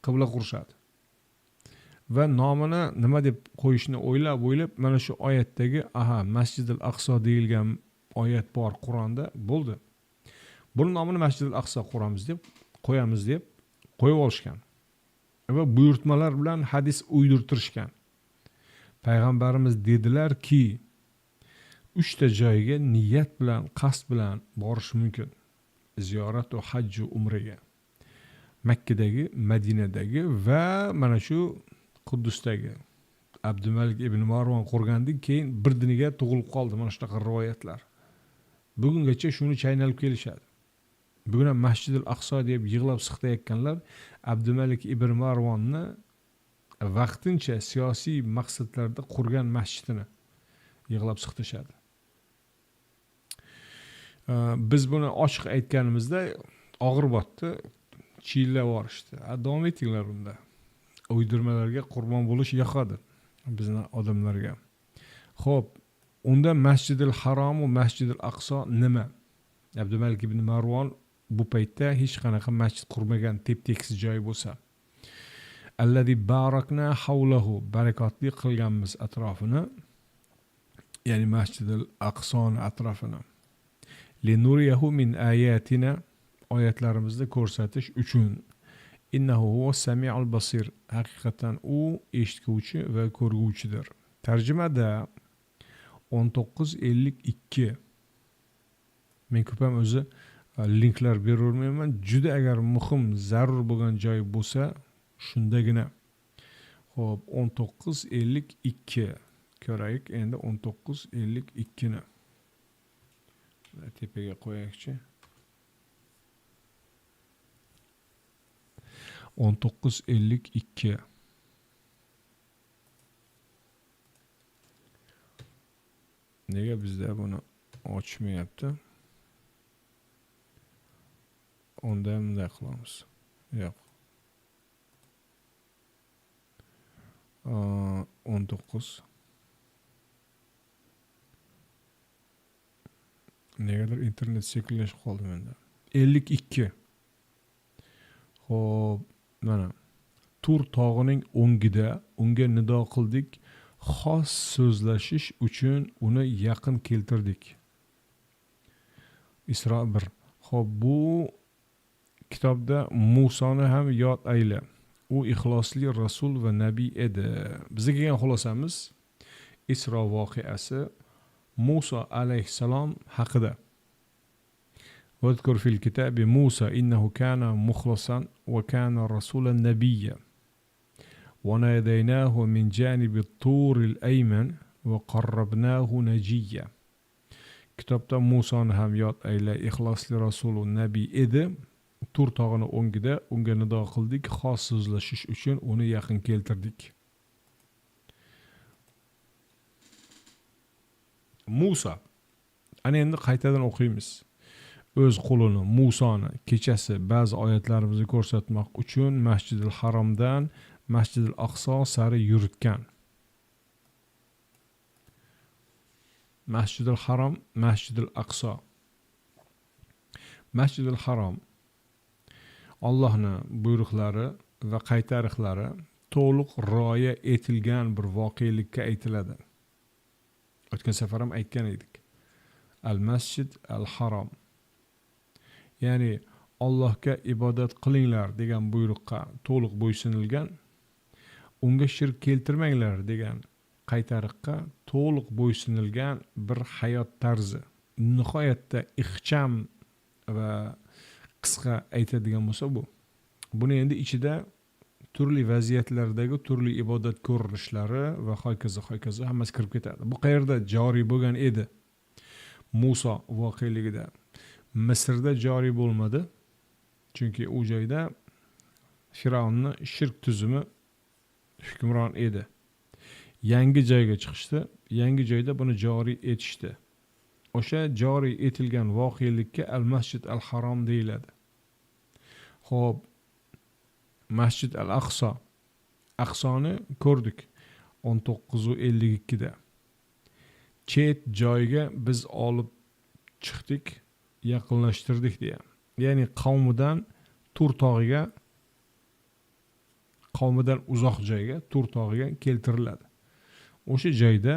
qibla qurishadi. Va nomini nima deb qo'yishni o'ylab mana shu oyatdagi Masjidil Aqso deyilgan oyat bor Qur'onda bo'ldi. Buni nomini Masjidil Aqso qo'yamiz deb qo'yib olishgan. Va buyurtmalar bilan hadis uydirtirishgan. Payg'ambarimiz dedilar-ki, 3 ta joyga niyat bilan, qasd bilan borish mumkin. Ziyorat va haj va umraga. Makkadagi, Madinadagi va mana shu Quddusdagi Abdumalik ibn Marvon qurgandan keyin birdiniga tug'ilib qoldi mana shunaqa rivoyatlar. Bugungacha shuni chaynalib kelishadi. Bugun ham Masjidil Aqso deb yig'lab siqtayotganlar Abdumalik ibn Marvonni vaqtincha siyosiy maqsadlarda qurgan masjidini yig'lab siqtashadi. Biz buni ochiq aytganimizda og'ir botdi, chillab yorishdi. Davom etinglar bunda. Uydirmalarga qurbon bo'lish yoqadi bizning odamlarga. Xo'p, unda Masjidil Harom va Masjidil Aqso nima? Abdumalik ibn Marvon bu paytda hech qanaqa masjid qurmagan, tep-tekis joy bo'lsa. Alladhi barakna hawlahu, barakotli qilganmiz atrofini, ya'ni Masjidil Aqsoning atrofini. Linuriyahu min ayatina, oyatlarimizni ko'rsatish uchun. Innahu huwas samiul basir, haqiqatan u eshituvchi va ko'rguvchidir. Tarjimada 1952. Men ko'p ham o'zi linklar beravermayman. Juda agar muhim, zarur bo'lgan joy bo'lsa, shundagina. Xo'p, 19:52 ko'raylik. Endi 19:52 ni tepaga qo'yaylikchi. 19:52. Nega bizda buni ochmayapti? Unda ham bunday qilamiz. Yo'q. 19. Negadir internet sekinlashib qoldi menda. 52. Xo'p, mana Tur tog'ining o'ngida unga nido qildik, xos so'zlashish uchun uni yaqin keltirdik. Isro 1. Xo'p, bu kitobda Musoni ham yod ayla. U ixlosli rasul va nabiy edi. Bizga kelgan xulosamiz Isro voqeasi Musa alayhissalom haqida. واذكر في الكتاب موسى إنه كان مخلصا وكان رسولا نبيا وناديناه من جانب الطور الأيمن وقربناه نجيا. Kitobda Musoni ham yod ayla, ixlosli rasul va nabiy edi. Tur tog'ini o'ngida unga nido qildik, xos so'zlashish uchun uni yaqin keltirdik. Musa. Ana endi qaytadan o'qiymiz. O'z qo'lini Musoni kechasi ba'zi oyatlarimizni ko'rsatmoq uchun Masjidil Haromdan Masjidil Aqso sari yuritgan. Masjidil Harom, Masjidil Aqso. Masjidil Harom Allohning buyruqlari va qaytariqlari to'liq rioya etilgan bir voqelikka aytiladi. O'tgan safar ham aytgan edik. Al-Masjid al-Harom. Ya'ni Allohga ibodat qilinglar degan buyruqqa to'liq bo'ysunilgan, unga shirk keltirmanglar degan qaytariqqa to'liq bo'ysunilgan bir hayot tarzi. Nihoyatda ixcham va qisqa aytadigan bo'lsa bu. Buni endi ichida turli vaziyatlardagi turli ibodat ko'rinishlari va hokazo hammasi kirib ketadi. Bu qayerda joriy bo'lgan edi? Musa voqeligida. Misrda joriy bo'lmadi. Chunki u joyda Firavnning shirk tuzumi hukmron edi. Yangi joyga chiqishdi, yangi joyda buni joriy etishdi. O'sha joriy etilgan voqelikka Al-Masjid al-Harom deyiladi. Xo'p, Masjid al-Aqso. Aqsoni ko'rdik 19:52 da. Chet joyga biz olib chiqdik, yaqinlashtirdik deya. Ya'ni qavmidan Tur tog'iga, qavmidan uzoq joyga, Tur tog'iga keltiriladi. O'sha joyda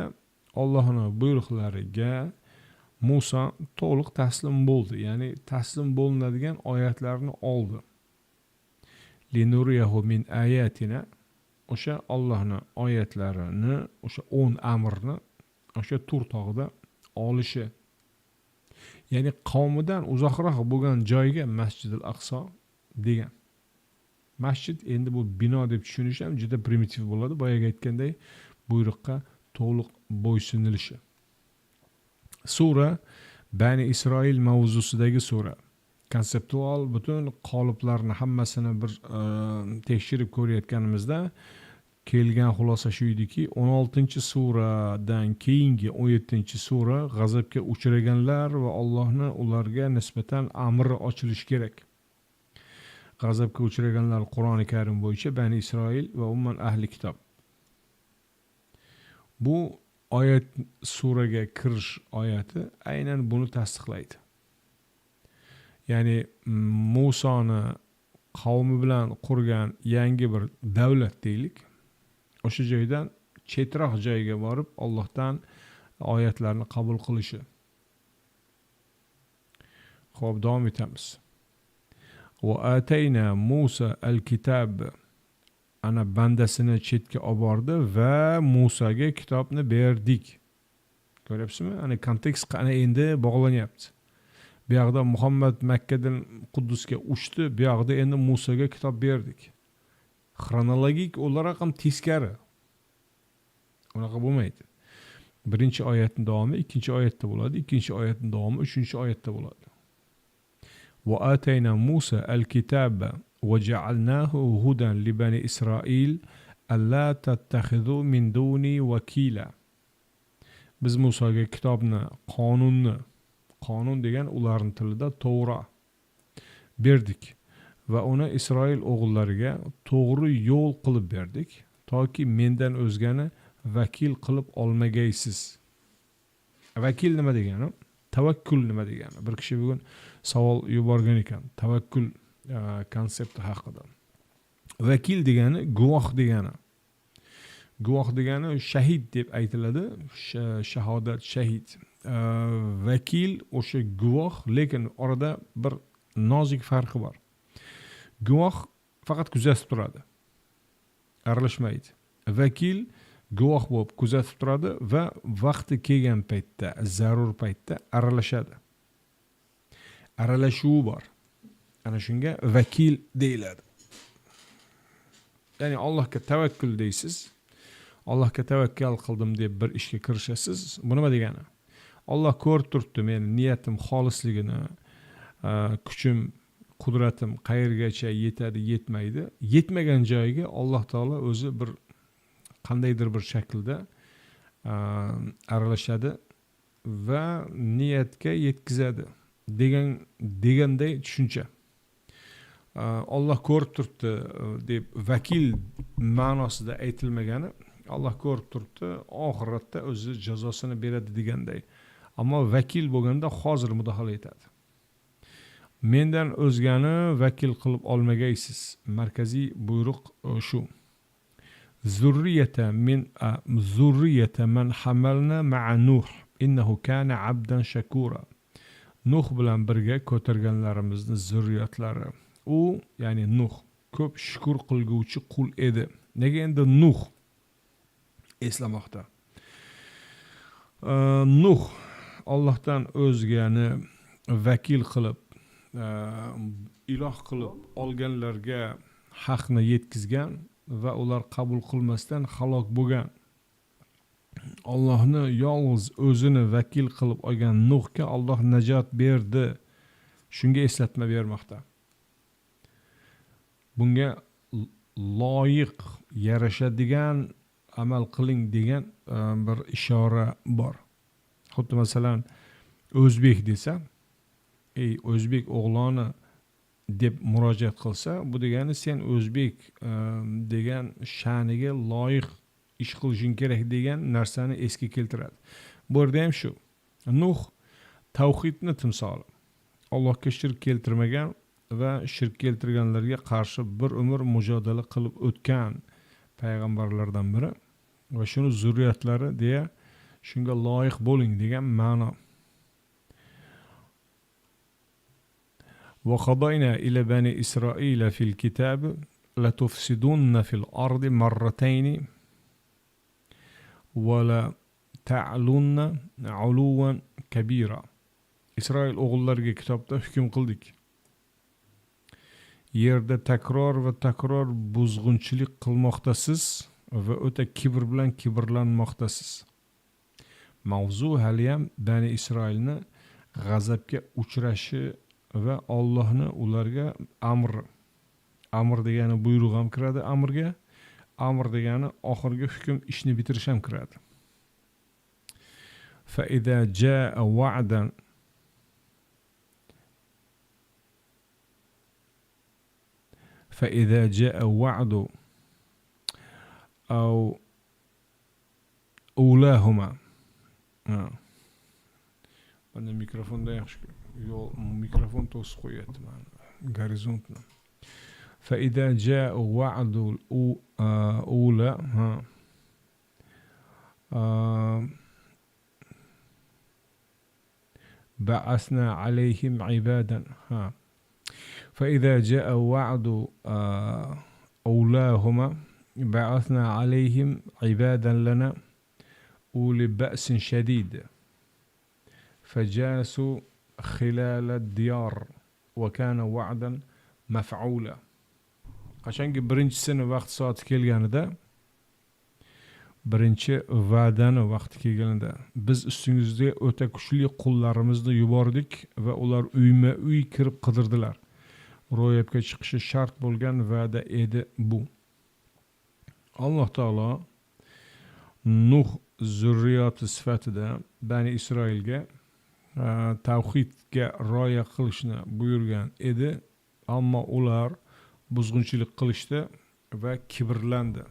Allohning buyruqlariga Musa to'liq taslim bo'ldi. Ya'ni taslim bo'linadigan oyatlarni oldi. Linuriyahu min ayatina. O'sha Allohning oyatlarini, o'sha 10 amrni o'sha Tur tog'ida olishi. Ya'ni qavmidan uzoqroq bo'lgan joyga Masjidil Aqso degan. Masjid endi bu bino deb tushunish ham juda primitiv bo'ladi. Boyaga aytganday buyruqqa to'liq bo'ysunilishi. Sura Bani Isroil mavzusidagi sura. Konseptual butun qoliplarni hammasini bir tekshirib ko'rayotganimizda kelgan xulosa shu ediki, 16-suradan keyingi 17-sura g'azabga uchraganlar va Allohning ularga nisbatan amri ochilishi kerak. G'azabga uchraganlar Qur'oni Karim bo'yicha Bani Isroil va umuman ahli kitob. Bu oyat suraga kirish oyati aynan buni tasdiqlaydi. Ya'ni Musoni qavmi bilan qurgan yangi bir davlat deylik. O'sha joydan chetroq joyga borib Allohdan oyatlarni qabul qilishi. Xo'p, davom etamiz. Va atayna Musa al-kitab. Ana bandasini chetga olib bordi va Musaga kitobni berdik. Ko'ryapsizmi? Ana kontekst qana endi bog'lanyapti. Bu yoqda Muhammad Makkadan Quddusga uchdi, bu yoqda endi Musoga kitob berdik. Xronologik olarak ham teskari. Unaqa bo'lmaydi. Birinchi oyatning davomi ikkinchi oyatda bo'ladi, ikkinchi oyatning davomi uchinchi oyatda bo'ladi. Wa atayna Musa al-kitaba wa ja'alnahu hudan li bani Isroil alla tattakhidhu min duni wakila. Biz Musoga kitobni, qonun degan ularning tilida To'g'ri berdik va uni Isroil o'g'illariga to'g'ri yo'l qilib berdik, toki mendan o'zgani vakil qilib olmagaysiz. Vakil nima degani? Tavakkul nima degani? Bir kishi bugun savol yuborgan ekan, tavakkul konsepti haqida. Vakil degani guvoh degani. Guvoh degani shahid deb aytiladi, shahodat, shahid. Vakil o'sha guvoh, lekin orada bir nozik farqi bor. Guvoh faqat kuzatib turadi, aralashmaydi. Vakil guvoh bo'lib kuzatib turadi va vaqti kelgan paytda, zarur paytda aralashadi. Aralashuvi bor. Ana shunga vakil deyiladi. Ya'ni Allohga tavakkul deysiz. Allohga tavakkal qildim deb bir ishga kirishasiz. Bu nima degani? Alloh ko'rib turibdi meni niyatim xolisligini, kuchim, qudratim qayergacha yetadi, yetmaydi. Yetmagan joyiga Alloh taolo o'zi bir qandaydir bir shaklda aralashadi va niyatga yetkazadi deganday tushuncha. Alloh ko'rib turibdi deb vakil ma'nosida aytilmagani, Alloh ko'rib turibdi, oxiratda o'zi jazosini beradi deganday. Ammo vakil bo'lganda hozir mudohala etadi. Mendan o'zgani vakil qilib olmagaysiz. Markaziy buyruq shu. Zurriyata man hamalna ma'a Nuh innahu kana 'abdan shakura. Nuh bilan birga ko'targanlarimizni zurriyotlari. U, ya'ni Nuh, ko'p shukr qilguvchi qul edi. Nega endi Nuh eslamoqda? Nuh Allohdan o'zgani vakil qilib, iloh qilib olganlarga haqni yetkazgan va ular qabul qilmasdan halok bo'lgan. Allohni yolg'iz o'zini vakil qilib olgan Nuhga Alloh najot berdi. Shunga eslatma bermoqda. Bunga loyiq yarashadigan amal qiling degan bir ishora bor. Xuddi masalan o'zbek desa, o'zbek o'g'loni deb murojaat qilsa, bu degani sen o'zbek degan sha'niga loyiq ish qilishing kerak degan narsani esga keltiradi. Bu yerda ham shu. Nuh tavhidni timsoli. Allohga shirk keltirmagan va shirk keltirganlarga qarshi bir umr mujodala qilib o'tgan payg'ambarlardan biri va shuni zurriyatlari deya shunga loyiq bo'ling degan ma'no. وقضينا إلى بني إسرائيل في الكتاب لتفسدن في الأرض مرتين ولا تعلن علوا كبيرا. İsrail o'g'illariga kitobda hukm qildik. Yerda takror va takror buzg'unchilik qilmoqdasiz va o'ta kibr bilan kibrlanmoqdasiz. Mavzu haliyam Bani Isroilni g'azabga uchrashi va Allohni ularga amr degani buyruq ham kiradi amrga, amr degani oxirgi hukm ishni bitirish ham kiradi. Fa idza jaa wa'dan فإذا جاء وعد أو أولاهما أنا الميكروفون ده يخشى الميكروفون توسقيت غوريزونتنا. فإذا جاء وعد الأولى بعثنا عليهم عبادا فإذا جاء وعد أولاهما بعثنا عليهم عبادا لنا أولي بأس شديد فجاسوا خلال الديار وكان وعدا مفعولا. Qachonki birinchisini vaqt soati kelganida, birinchi va'dani vaqti kelganida biz ustingizga o'ta kuchli qullarimizni yubordik va ular uyma-uy kirib qidirdilar. Ro'yobga chiqishi shart bo'lgan va'da edi bu. Alloh taolo Nuh zurriyoti sifatida Bani Isroilga tavhidga rioya qilishni buyurgan edi, ammo ular buzg'unchilik qilishdi va kibrlandi.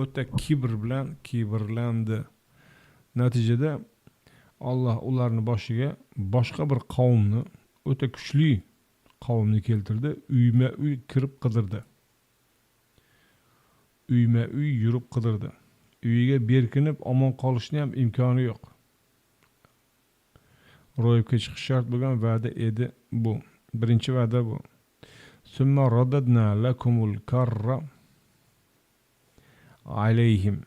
O'ta kibr bilan kibrlandi. Natijada Alloh ularni boshiga boshqa bir qavmni, o'ta kuchli qavmni keltirdi, uyma-uy kirib qidirdi. Uyma-uy yurib qidirdi. Uyiga berkinib omon qolishni ham imkoni yo'q. Ro'yobga chiqish shart bo'lgan va'da edi bu. Birinchi va'da bu. Summa radadna lakumul karra alayhim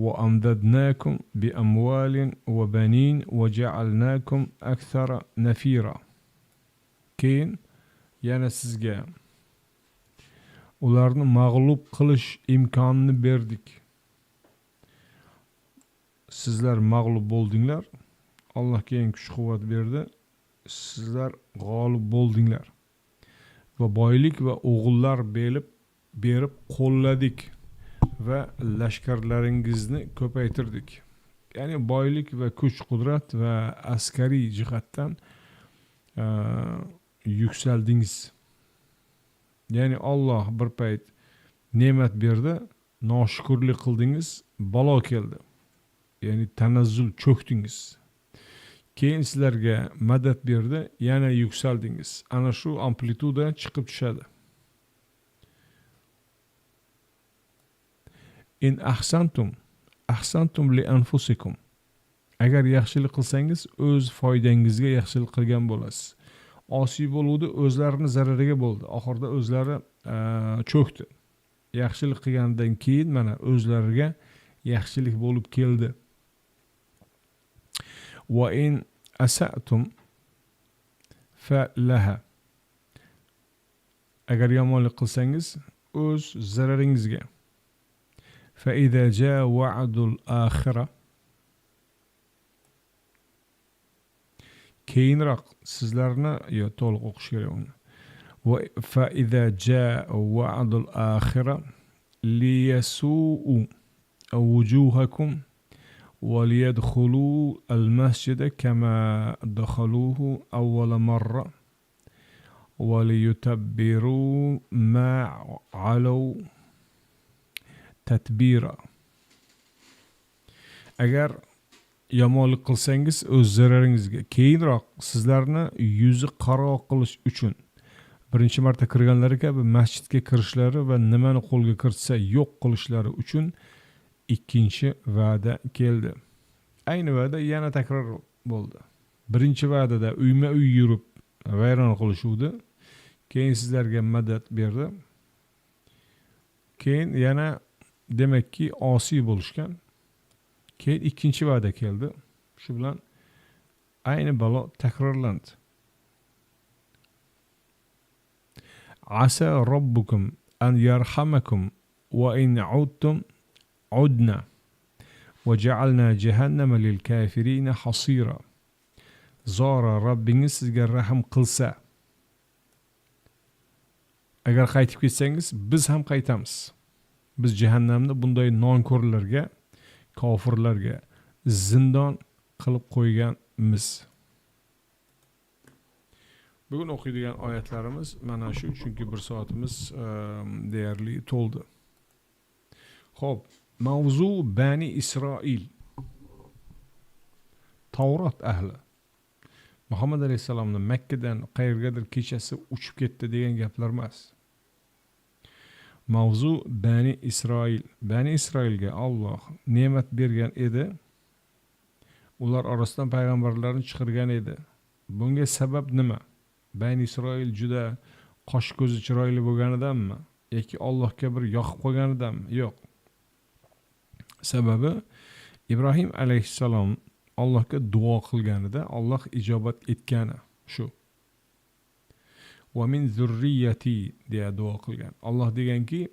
wa amdadnakum bi amwalin wa banin wa ja'alnakum akthara nafira. Keyin yana sizga ularni mag'lub qilish imkonini berdik. Sizlar mag'lub bo'ldinglar. Alloh keyin kuch-quvvat berdi. Sizlar g'olib bo'ldinglar. Va boylik va o'g'illar berib qo'lladik va lashkarlaringizni ko'paytirdik. Ya'ni boylik va kuch-qudrat va askariy jihatdan yuksaldingiz. Ya'ni Alloh bir payt ne'mat berdi, noshukrlik qildingiz, balo keldi. Ya'ni tanazzul cho'kdingiz. Keyin sizlarga madad berdi, yana yuksaldingiz. Ana shu amplituda chiqib tushadi. In ahsantum li anfusikum. Agar yaxshilik qilsangiz, o'z foydangizga yaxshilik qilgan bo'lasiz. Osiy bo'luvdi, o'zlarini zarariga bo'ldi. Oxirida o'zlari cho'kdi. Yaxshilik qilgandan keyin mana o'zlariga yaxshilik bo'lib keldi. Wa in asa'tum fa laha. Agar yomonlik qilsangiz, o'z zararingizga. Fa idza jaa wa'dul akhirah. Keyinroq sizlarni to'liq o'qish kerak uni. Va fa idza jaa wa'dul akhirah liyasu'u wujuhakum wa liyadkhulu al-masjida kama dakhaluhu awwala marra wa liyutabbiru ma 'alaw tatbira. Agar yomonlik qilsangiz o'z zararingizga, keyinroq sizlarni yuzi qaro qilish uchun birinchi marta kirganlari kabi masjidga kirishlari va nimani qo'lga kiritsa yo'q qilishlari uchun ikkinchi va'da keldi. Ayni va'da yana takror bo'ldi. Birinchi va'dada uyma-uy yurib vayron qilishuvdi. Keyin sizlarga madad berdi. Keyin yana demakki osiy bo'lishgan. Keyin ikkinchi va'da keldi. Shu bilan ayni balo takrorlandi. Asa robbukum an yarhamakum wa in 'udtum 'udna wa ja'alna jahannama lil kafirin hasira. Zora Rabbingiz sizga rahim qilsa, agar qaytib ketsangiz, biz ham qaytamiz. Biz jahannamni bunday nonko'rlarga, kofirlarga zindon qilib qo'yganmiz. Bugun o'qiydigan oyatlarimiz mana shu, chunki bir soatimiz deyarli to'ldi. Xo'p, mavzu Bani Isroil. Tavrat ahli. Muhammad alayhisalomni Makkadan qayergadir kechasi uchib ketdi degan gaplar emas. Mavzu Bani Isroil. Bani Isroilga Alloh ne'mat bergan edi. Ular orasidan payg'ambarlarni chiqargan edi. Bunga sabab nima? Bani Isroil juda qosh ko'zi chiroyli bo'lganidanmi yoki Allohga bir yoqib qolganidanmi? Yo'q. Sababi Ibrohim alayhissalom Allohga duo qilganida Alloh ijobat etgani shu. Va min zurriyati deya duo qilgan. Alloh deganki,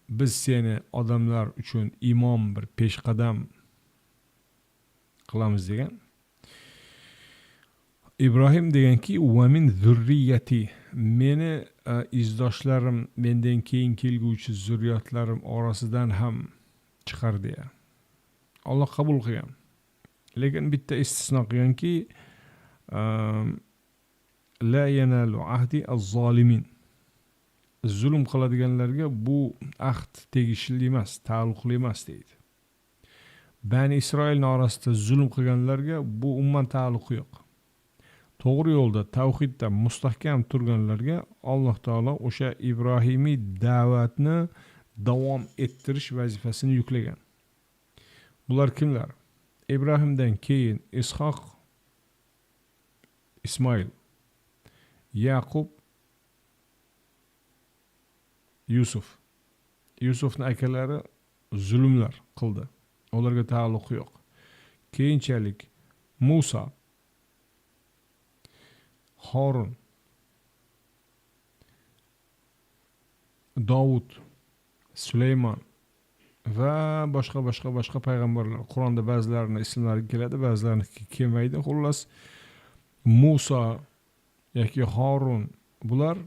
biz seni odamlar uchun imom bir peshqadam qilamiz degan. İbrahim deganki, va min zurriyati, meni izdoshlarim, mendan keyin kelguvchi zurriyatlarim orasidan ham chiqar deya. Alloh qabul qilgan. Lekin bitta istisno qilganki, la yanalu ahdi az-zolimin. Zulm qiladiganlarga bu ahd tegishli emas, taalluqli emas deydi. Bani Isroilning orasida zulm qilganlarga bu umuman taalluqi yo'q. To'g'ri yo'lda, tavhidda mustahkam turganlarga Alloh taolo o'sha ibrohimiy da'vatni davom ettirish vazifasini yuklagan. Bular kimlar? İbrahimdan keyin Ishoq, İsmoil, Yaqub, Yusuf. Yusufning akalari zulmlar qildi. Ularga taalluqi yo'q. Keyinchalik Musa, Harun, Davud, Süleyman va boshqa payg'ambarlar. Qur'onda ba'zilarini ismlari keladi, ba'zilarini kelmaydi. Xullas, Musa yoki Harun bular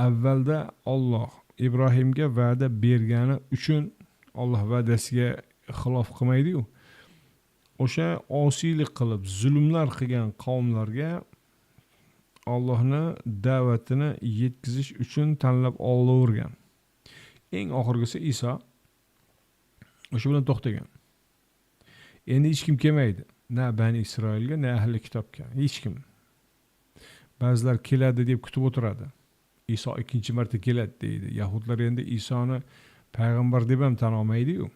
avvalda Alloh İbrahimga va'da bergani uchun Alloh va'dasiga xilof qilmaydi-ku. O'sha osiylik qilib zulmlar qilgan qavmlarga Allohni da'vatini yetkazish uchun tanlab olavergan. Eng oxirgisi Iso o'sha bilan to'xtagan. Endi hech kim kelmaydi. Na Bani Isroilga, na ahli kitobga. Hech kim. Ba'zilar keladi deb kutib o'tiradi. Iso ikkinchi marta keladi deydi. Yahudlar endi Isoni payg'ambar deb ham tan olmaydi-ku.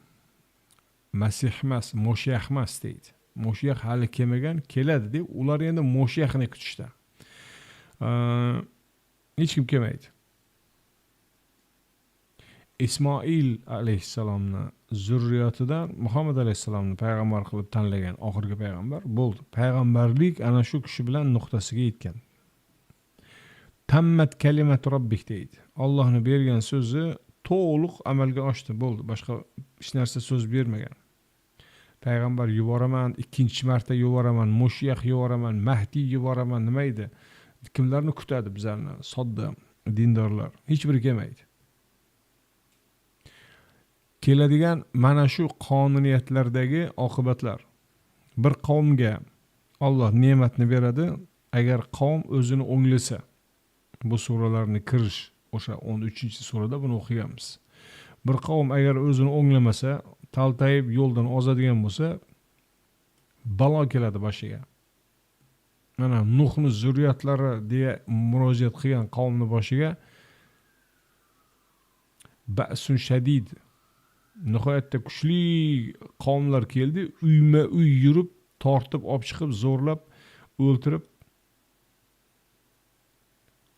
Masih emas, Moshiach emas deydi. Moshiach hali kelmagan, keladi deb ular endi Moshiachni kutishda. Hech kim kelmaydi. İsmoil alayhissalomni zurriyatidan Muhammad alayhissalomni payg'ambar qilib tanlagan oxirgi payg'ambar bo'ldi. Payg'ambarlik ana shu kishi bilan nuqtasiga yetgan. Tammat kalimat robbik deydi. Allohning bergan so'zi to'liq amalga oshdi, bo'ldi. Boshqa hech narsa so'z bermagan. Payg'ambar yuboraman, ikkinchi marta yuboraman, Moshiach yuboraman, Mahdi yuboraman nima edi? Kimlarni kutadi bizlarni? Sodda dindorlar. Hech biri kelmaydi. Keladigan mana shu qonuniyatlardagi oqibatlar. Bir qavmga Alloh ne'matni beradi, agar qavm o'zini o'nglasa. Bu suralarni kirish, o'sha 13-surada buni o'qiganmiz. Bir qavm agar o'zini o'nglamasa, taltayib yo'ldan ozadigan bo'lsa, balo keladi boshiga. Mana Nuhning zurriyatlari deya murojaat qilgan qavmning boshiga ba'sun shadid, nihoyatda kuchli qavmlar keldi, uyma-uy yurib, tortib olib chiqib, zo'rlab, o'ltirib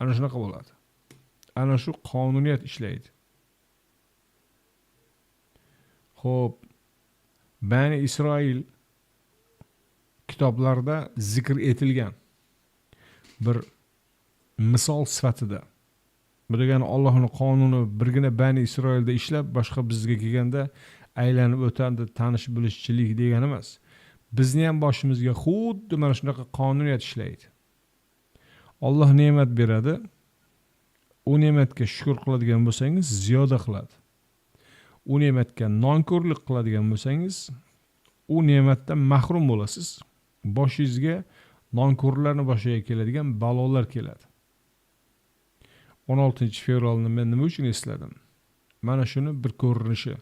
ana shunaqa bo'ladi. Ana shu qonuniyat ishlaydi. Xo'p, Bani Isroil kitoblarda zikr etilgan bir misol sifatida. Bu degani Allohning qonuni birgina Bani Isroilda ishlab, boshqa bizga kelganda aylanib o'tadi, tanish bilishchilik degani emas. Bizni ham boshimizga xuddi mana shunaqa qonuniyat ishlaydi. Alloh ne'mat beradi. U ne'matga shukr qiladigan bo'lsangiz, ziyoda qiladi. U ne'matga nonko'rlik qiladigan bo'lsangiz, u ne'matdan mahrum bo'lasiz. Boshingizga nonko'rlarning boshiga keladigan balolar keladi. 16-fevralni men nima uchun esladim? Mana shuni bir ko'rinishi.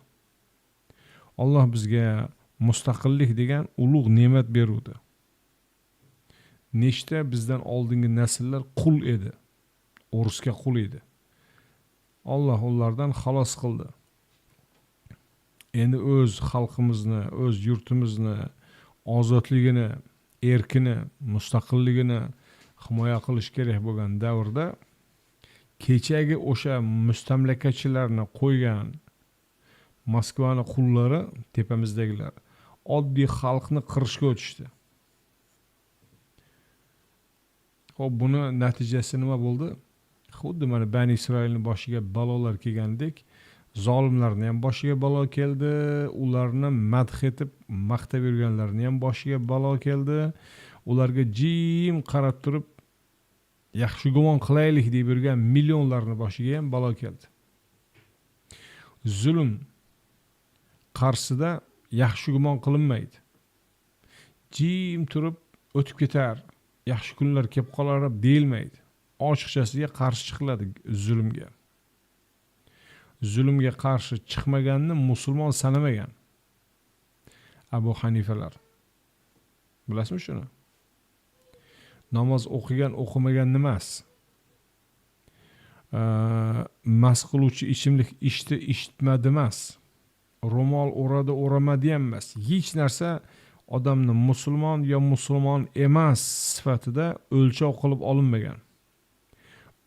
Alloh bizga mustaqillik degan ulug' ne'mat beruvdi. Nechta bizdan oldingi nasllar qul edi. O'risga qul edi. Alloh ulardan xalos qildi. Endi o'z xalqimizni, o'z yurtimizni ozodligini, erkini, mustaqilligini himoya qilish kerak bo'lgan davrda kechagi o'sha mustamlakachilarni qo'ygan Moskvani qullari, tepamizdagilar, oddiy xalqni qirishga o'tishdi. Xo'p, buni natijasi nima bo'ldi? Xuddi mana Bani Isroilning boshiga balolar kelgandek, zolimlarning ham boshiga balo keldi, ularni madh etib maqtab yurganlarning ham boshiga balo keldi. Ularga jim qarab turib, yaxshi gumon qilaylik deb yurgan millionlarning boshiga ham balo keldi. Zulm qarshisida yaxshi gumon qilinmaydi. Jim turib o'tib ketar, yaxshi kunlar kelib qolar deb deyilmaydi. Ochiqchasiga qarshi chiqiladi zulmga. Zulmga qarshi chiqmaganni musulmon sanamagan Abu Hanifalar. Bilasizmi shuni? Namoz o'qigan, o'qimagan emas. Mas qiluvchi ichimlik ichdi, eshitmadi emas. Ro'mol o'radi, o'ramadi ham emas. Hech narsa odamni musulmon yo musulmon emas sifatida o'lchov qilib olinmagan.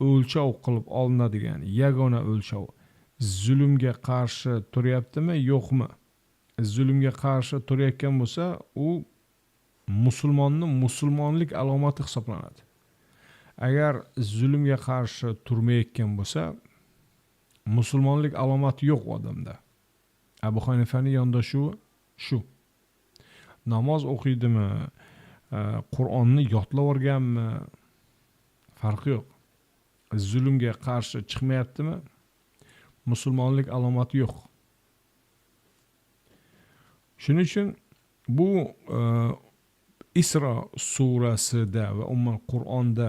O'lchov qilib olinadigan yagona o'lchov zulmga qarshi turyaptimi, yo'qmi? Zulmga qarshi turayotgan bo'lsa, u musulmonning musulmonlik alomati hisoblanadi. Agar zulmga qarshi turmayotgan bo'lsa, musulmonlik alomati yo'q odamda. Abu Hanifaning yondashuvi shu. Namoz o'qiydimi, Qur'onni yodlab o'rganmi, farqi yo'q. Zulmga qarshi chiqmayaptimi, musulmonlik alomati yo'q. Shuning uchun bu Isro surasida va umuman Qur'onda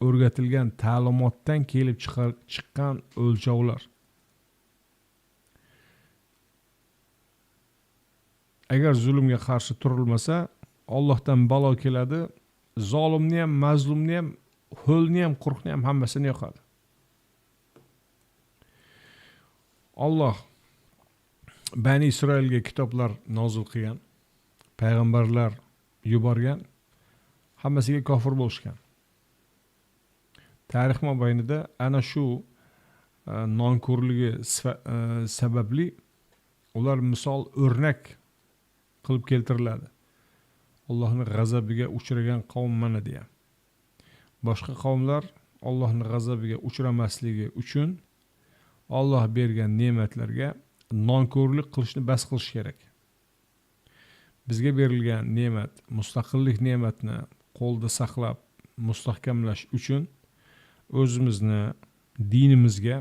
o'rgatilgan ta'limotdan kelib chiqqan o'lchovlar. Agar zulmga qarshi turilmasa, Allohdan balo keladi, zolimni ham, mazlumni ham, ho'lni ham, quruqni ham hammasini yoqadi. Alloh Bani Isroilga kitoblar nozil qilgan, payg'ambarlar yuborgan, hammasiga kofir bo'lishgan. Tarix mobaynida ana shu nonko'rligi sababli ular misol o'rnak qilib keltiriladi. Allohning g'azabiga uchragan qavm mana deya. Boshqa qavmlar Allohning g'azabiga uchramasligi uchun Alloh bergan ne'matlarga nonko'rlik qilishni bas qilish kerak. Bizga berilgan ne'mat, mustaqillik ne'matni qo'lda saqlab mustahkamlash uchun o'zimizni dinimizga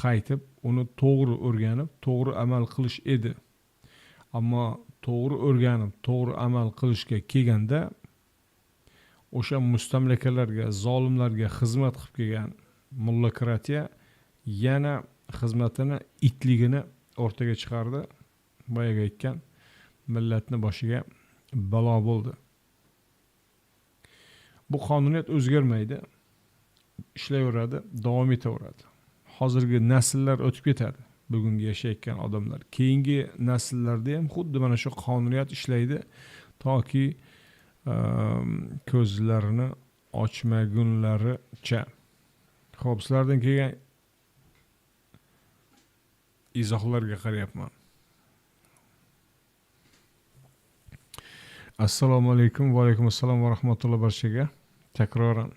qaytib, uni to'g'ri o'rganib, to'g'ri amal qilish edi. Ammo to'g'ri o'rganib, to'g'ri amal qilishga kelganda o'sha mustamlakalarga, zolimlarga xizmat qilib kelgan mullokratiya yana xizmatini itligini o'rtaga chiqardi. Boyaga aytgan millatni boshiga balo bo'ldi. Bu qonuniyat o'zgarmaydi, ishlayveradi, davom etaveradi. Hozirgi nasllar o'tib ketadi. Bugungi yashayotgan odamlar, keyingi nasllarda ham xuddi mana shu qonuniyat ishlaydi, toki ko'zlarini ochmagunlaricha. Xo'p, sizlardan kelgan izohlarga qarayapman. Assalomu alaykum va alaykum assalom va rahmatullohi barchaga. Takroran.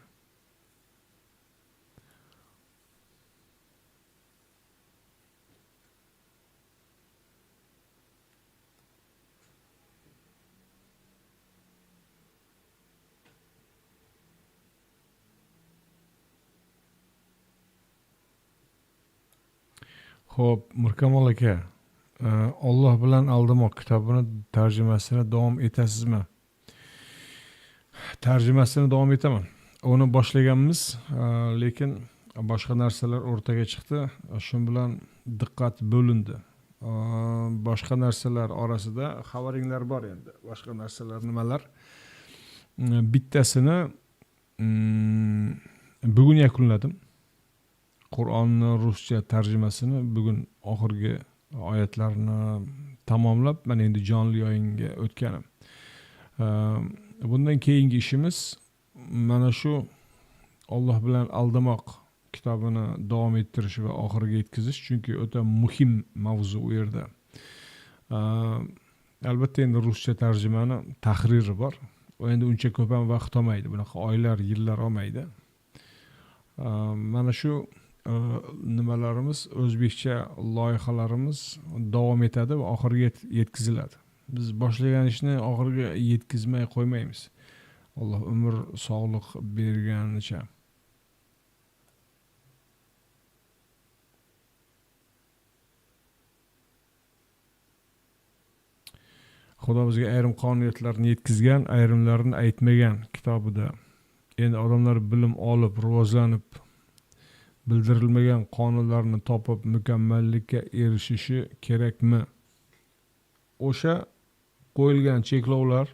Xo'p, Mirkamol aka, Alloh bilan aldamoq kitobini tarjimasini davom etasizmi? Tarjimasini davom etaman. Uni boshlaganmiz, lekin boshqa narsalar o'rtaga chiqdi. Shu bilan diqqat bo'lindi. Boshqa narsalar orasida xabaringlar bor endi. Boshqa narsalar nimalar? Bittasini bugun yakunladim. Qur'onni ruscha tarjimasini bugun oxirgi oyatlarni tamomlab, mana endi jonli o'yinga o'tganim. Bundan keyingi ishimiz mana shu Alloh bilan aldamoq kitobini davom ettirish va oxiriga yetkazish, chunki o'ta muhim mavzu u yerda. Albatta endi ruscha tarjimani tahriri bor. U endi uncha ko'p ham vaqt olmaydi. Bunaqa oylar, yillar olmaydi. Mana shu nimalarimiz, o'zbekcha loyihalarimiz davom etadi va oxiriga yetkaziladi. Biz boshlagan ishni oxiriga yetkazmay qo'ymaymiz. Alloh umr, sog'lik berganicha. Xudo bizga ayrim qonuniyatlarni yetkazgan, ayrimlarini aytmagan kitobida. Endi odamlar bilim olib, rivojlanib, bildirilmagan qonunlarni topib mukammallikka erishishi kerakmi? O'sha qo'yilgan cheklovlar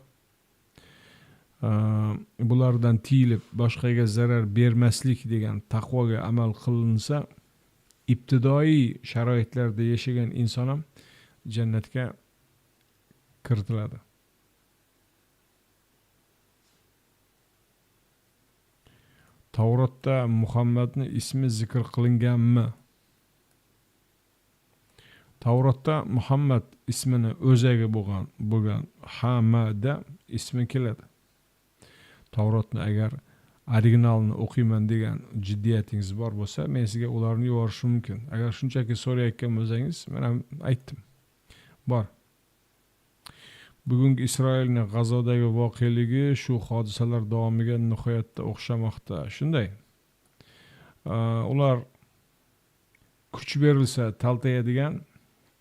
bulardan tiyilib, boshqaga zarar bermaslik degan taqvoga amal qilinsa, ibtidoiy sharoitlarda yashagan inson ham jannatga kiritiladi. Tavrotda Muhammadning ismi zikr qilinganmi? Tavrotda Muhammad ismini o'zaga bo'lgan Hamada ismi keladi. Tavrotni agar originalni o'qiyman degan jiddiyatingiz bor bo'lsa, men sizga ularni yuborishim mumkin. Agar shunchaki so'rayotgan bo'lsangiz, men ham aytdim. Bor. Bugungi Isroilning G'azodagi voqealigi shu hodisalar davomiga nihoyatda o'xshamoqda. Shunday. Ular kuch berilsa taltayadigan,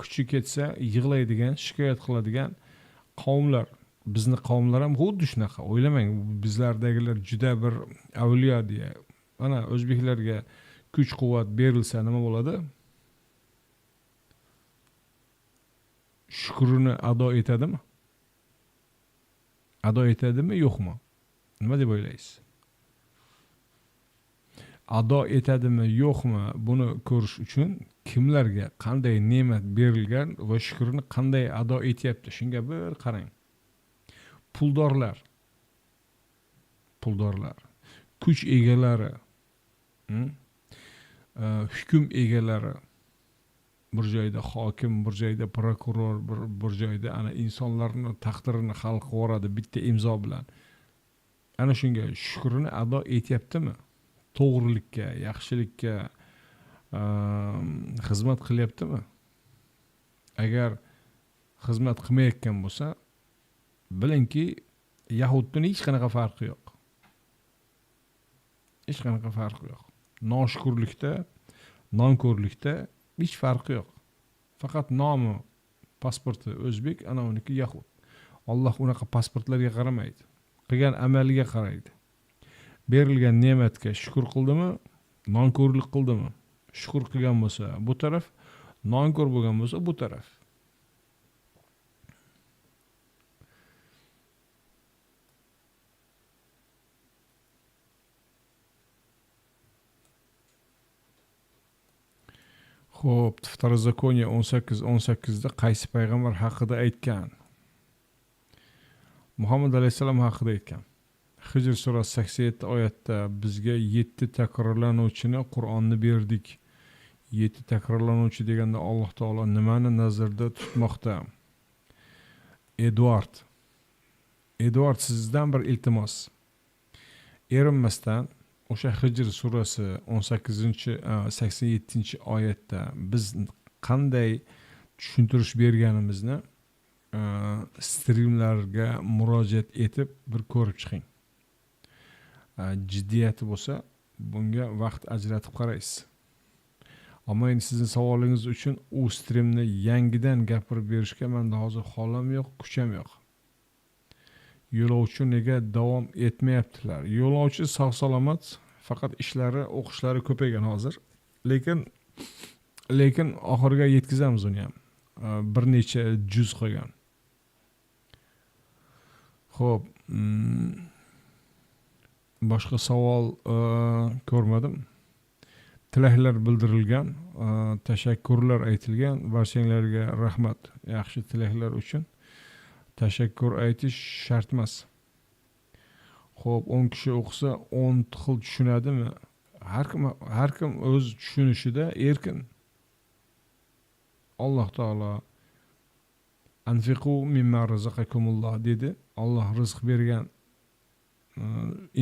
kuchi ketsa yig'laydigan, shikoyat qiladigan qavmlar. Bizni qavmlar ham xuddi shunaqa. O'ylamang, bizlardagilar juda bir avliyo deya. Mana o'zbeklarga kuch-quvvat berilsa nima bo'ladi? Shukrini ado etadimi? Ado etadimi, yo'qmi? Nima deb o'ylaysiz? Ado etadimi, yo'qmi? Buni ko'rish uchun kimlarga qanday ne'mat berilgan va shukrini qanday ado etyapti, shunga bir qarang. Puldorlar, kuch egalari, hukm egalari, bir joyda hokim, bir joyda prokuror, bir joyda ana insonlarning taqdirini hal qilib yuboradi bitta imzo bilan. Ana shunga shukrini ado etyaptimi? To'g'rilikka, yaxshilikka xizmat qilyaptimi? Agar xizmat qilmayotgan bo'lsa, bilingki, Yahudning hech qanaqa farqi yo'q. Hech qanaqa farqi yo'q. Noshukurlikda, nonko'rlikda hech farqi yo'q. Faqat nomi, pasporti o'zbek, ana uniki Yahud. Alloh unaqa pasportlarga qaramaydi. Qilgan amaliga qaraydi. Berilgan ne'matga shukr qildimi, nonko'rlik qildimi? Shukr qilgan bo'lsa bu taraf, nonko'r bo'lgan bo'lsa bu taraf. Xo'p, Vtorozakoniya 18:18da qaysi payg'ambar haqida aytgan? Muhammad alayhisalom haqida aytgan. Hijr surasi 87 oyatda bizga 7 takrorlanuvchini Qur'onni berdik. 7 takrorlanuvchi deganda Alloh taolo nimani nazarda tutmoqda? Eduard sizdan bir iltimos. Erinmasdan o'sha Hijr surasi 87-oyatda biz qanday tushuntirish berganimizni streamlarga murojaat etib bir ko'rib chiqing. Jiddiyati bo'lsa, bunga vaqt ajratib qaraysiz. Ammo endi sizning savolingiz uchun u streamni yangidan gapirib berishga menda hozir holam yo'q, kuchim yo'q. Yo'lovchi nega davom etmayaptilar? Yo'lovchi sog'-salomat, faqat ishlari, o'qishlari ko'paygan hozir. Lekin oxiriga yetkazamiz uni ham. Bir necha juz qolgan. Xo'p, boshqa savol ko'rmadim. Tilaklar bildirilgan, tashakkurlar aytilgan, barchanglarga rahmat. Yaxshi tilaklar uchun tashakkur aytish shart emas. Xo'p, 10 kishi o'qisa 10 xil tushunadimi? Har kim o'z tushunishida erkin. Alloh taolo Anfiqu mimma razaqakumulloh dedi. Alloh rizq bergan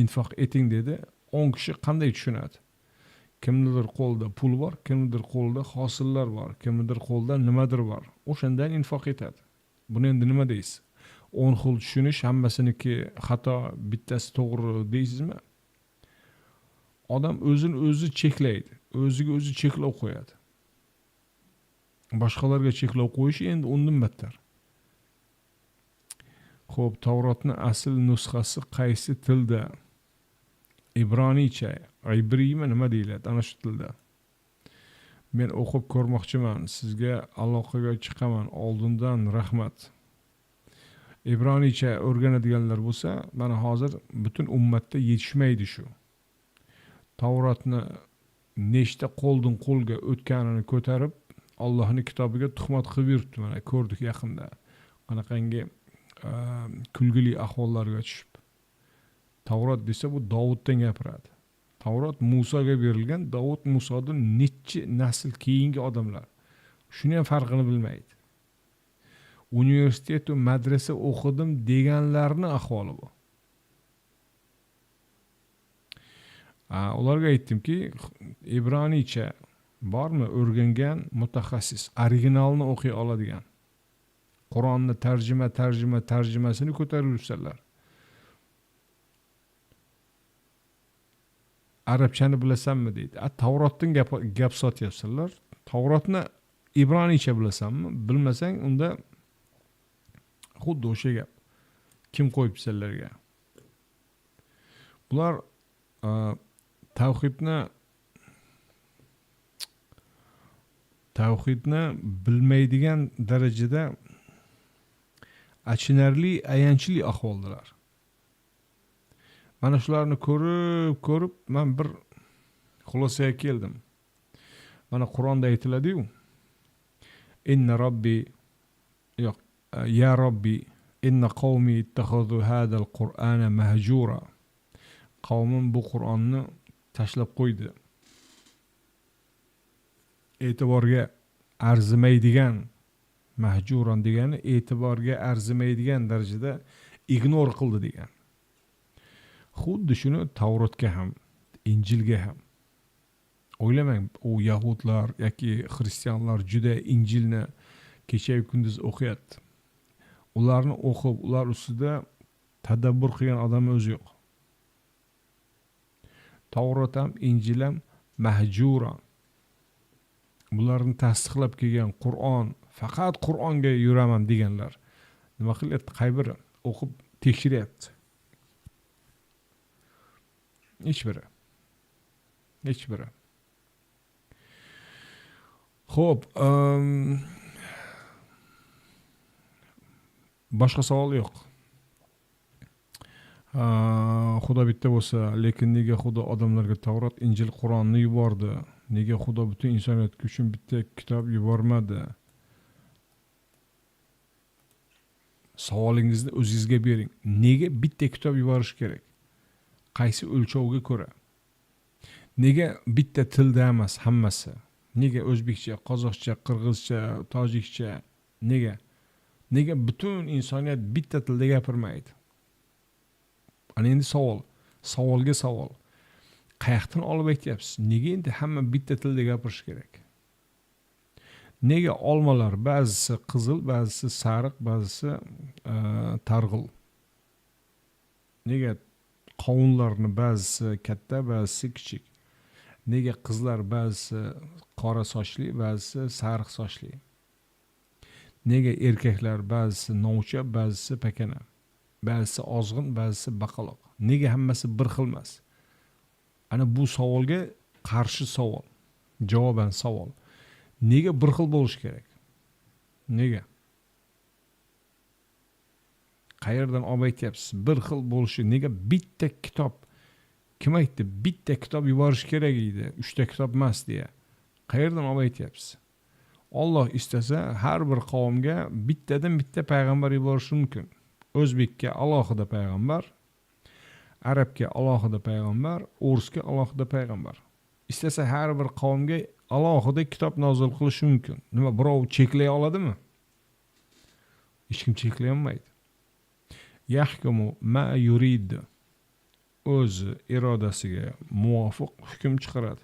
infoq eting dedi. 10 kishi qanday tushunadi? Kimnidir qo'lida pul bor, kimnidir qo'lida hosillar bor, kimnidir qo'lida nimadir bor. O'shandan infoq etadi. Buni endi nima deysiz? 10 xil tushunish hammasiniki xato, bittasi to'g'ri deysizmi? Odam o'zini o'zi cheklaydi. O'ziga o'zi cheklov qo'yadi. Boshqalarga cheklov qo'yish endi undan battar. Xo'p, Tavrotning asl nusxasi qaysi tilda? İbraniycha, ibriymi nima deyiladi ana shu tilda. Men o'qib ko'rmoqchiman, sizga aloqaga chiqaman, oldindan rahmat. İbraniycha o'rganadiganlar bo'lsa, mana hozir butun ummatda yetishmaydi shu. Tavrotni nechta qo'ldan qo'lga o'tganini ko'tarib, Allohning kitobiga tuhmat qilib yuribdi, mana ko'rdik yaqinda. Qanaqangi kulgili ahvollarga tushib. Tavrot desa bu Davuddan gapiradi. Tavrot Musoga berilgan, Davud Musodan necha nasl keyingi odamlar. Shuni ham farqini bilmaydi. Universitet va madrasa o'qidim deganlarning ahvoli bu. Ularga aytdimki, İbraniycha bormi o'rgangan mutaxassis, originalni o'qiy oladigan. Qur'onni tarjimasini ko'tarib yursalar. Arabchani bilasanmi deydi. Tavrotdan gap sotyapsizlar. Tavrotni İbraniycha bilasanmi? Bilmasang unda xuddi o'sha gap. Kim qo'yib sizlarga? Bular tavhidni bilmaydigan darajada achinarli, ayanchli ahvoldalar. Mana shularni ko'rib men bir xulosaga keldim. Mana Qur'onda aytiladi-ku. Ya Robbi, inna qawmi ittakhadhu hadha al-Qur'ana mahjura. Qavmim bu Qur'onni tashlab qo'ydi. E'tiborga arzimaydigan, mahjuran degani e'tiborga arzimaydigan darajada ignor qildi degan. Xuddi shuni Tavrotga ham, Injilga ham. O'ylamang, u yahudlar yoki xristianlar juda Injilni kecha-yu kunduz o'qiyapti. Ularni o'qib, ular ustida tadabbur qilgan odam o'zi yo'q. Tavrot ham, Injil ham mahjuran. Bularni tasdiqlab kelgan Qur'on, faqat Qur'onga yuraman deganlar. Nima qilyapti? Qay biri o'qib tekshiryapti? Hech biri. Xo'p, boshqa savol yo'q. Xudo bitta bo'lsa, lekin nega Xudo odamlarga Tavrot, Injil, Qur'onni yubordi? Nega Xudo butun insoniyat uchun bitta kitob yubormadi? Savolingizni o'zingizga bering. Nega bitta kitob yuborish kerak? Qaysi o'lchovga ko'ra? Nega bitta tilda emas hammasi? Nega o'zbekcha, qozoqcha, qirg'izcha, tojikcha? Nega butun insoniyat bitta tilda gapirmaydi? Ana endi savolga savol. Qayoqdan olib aytyapsiz? Nega endi hamma bitta tilda gapirish kerak? Nega olmalar ba'zisi qizil, ba'zisi sariq, ba'zisi targ'il? Nega qovunlarni ba'zisi katta, ba'zisi kichik? Nega qizlar ba'zisi qora sochli, ba'zisi sariq sochli? Nega erkaklar ba'zisi novcha, ba'zisi pakana? Ba'zisi ozg'in, ba'zisi baqaloq? Nega hammasi bir xil emas? Ana bu savolga qarshi savol, javoban savol. Nega bir xil bo'lish kerak? Nega? Qayerdan olib aytyapsiz? Bir xil bo'lishi nega bitta kitob? Kim aytdi? Bitta kitob yuborish kerak edi, 3 ta kitob emas deya. Qayerdan olib aytyapsiz? Alloh istasa har bir qavmga bittadan bitta payg'ambar yuborishi mumkin. O'zbekka alohida payg'ambar, arabga alohida payg'ambar, o'risga alohida payg'ambar. Istasa har bir qavmga alohida kitob nozil qilishi mumkin. Nima birov cheklay oladimi? hech kim cheklayolmaydi. Yahkumu ma yurid, o'zi irodasiga muvofiq hukm chiqaradi.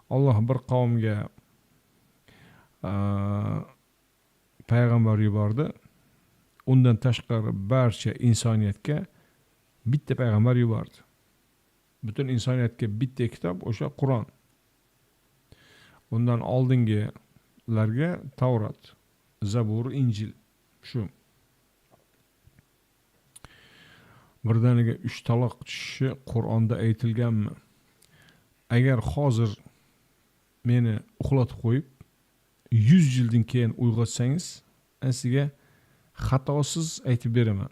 Alloh bir qavmga payg'ambar yubordi. Undan tashqari barcha insoniyatga bitta payg'ambar yubordi. Butun insoniyatga bitta kitob, o'sha Qur'on. Undan oldingilarga Tavrat, Zabur, Injil shu. Birdaniga 3 taloq tushishi Qur'onda aytilganmi? Agar hozir meni uxlatib qo'yib 100 yildan keyin uyg'otsangiz, sizga xatosiz aytib beraman.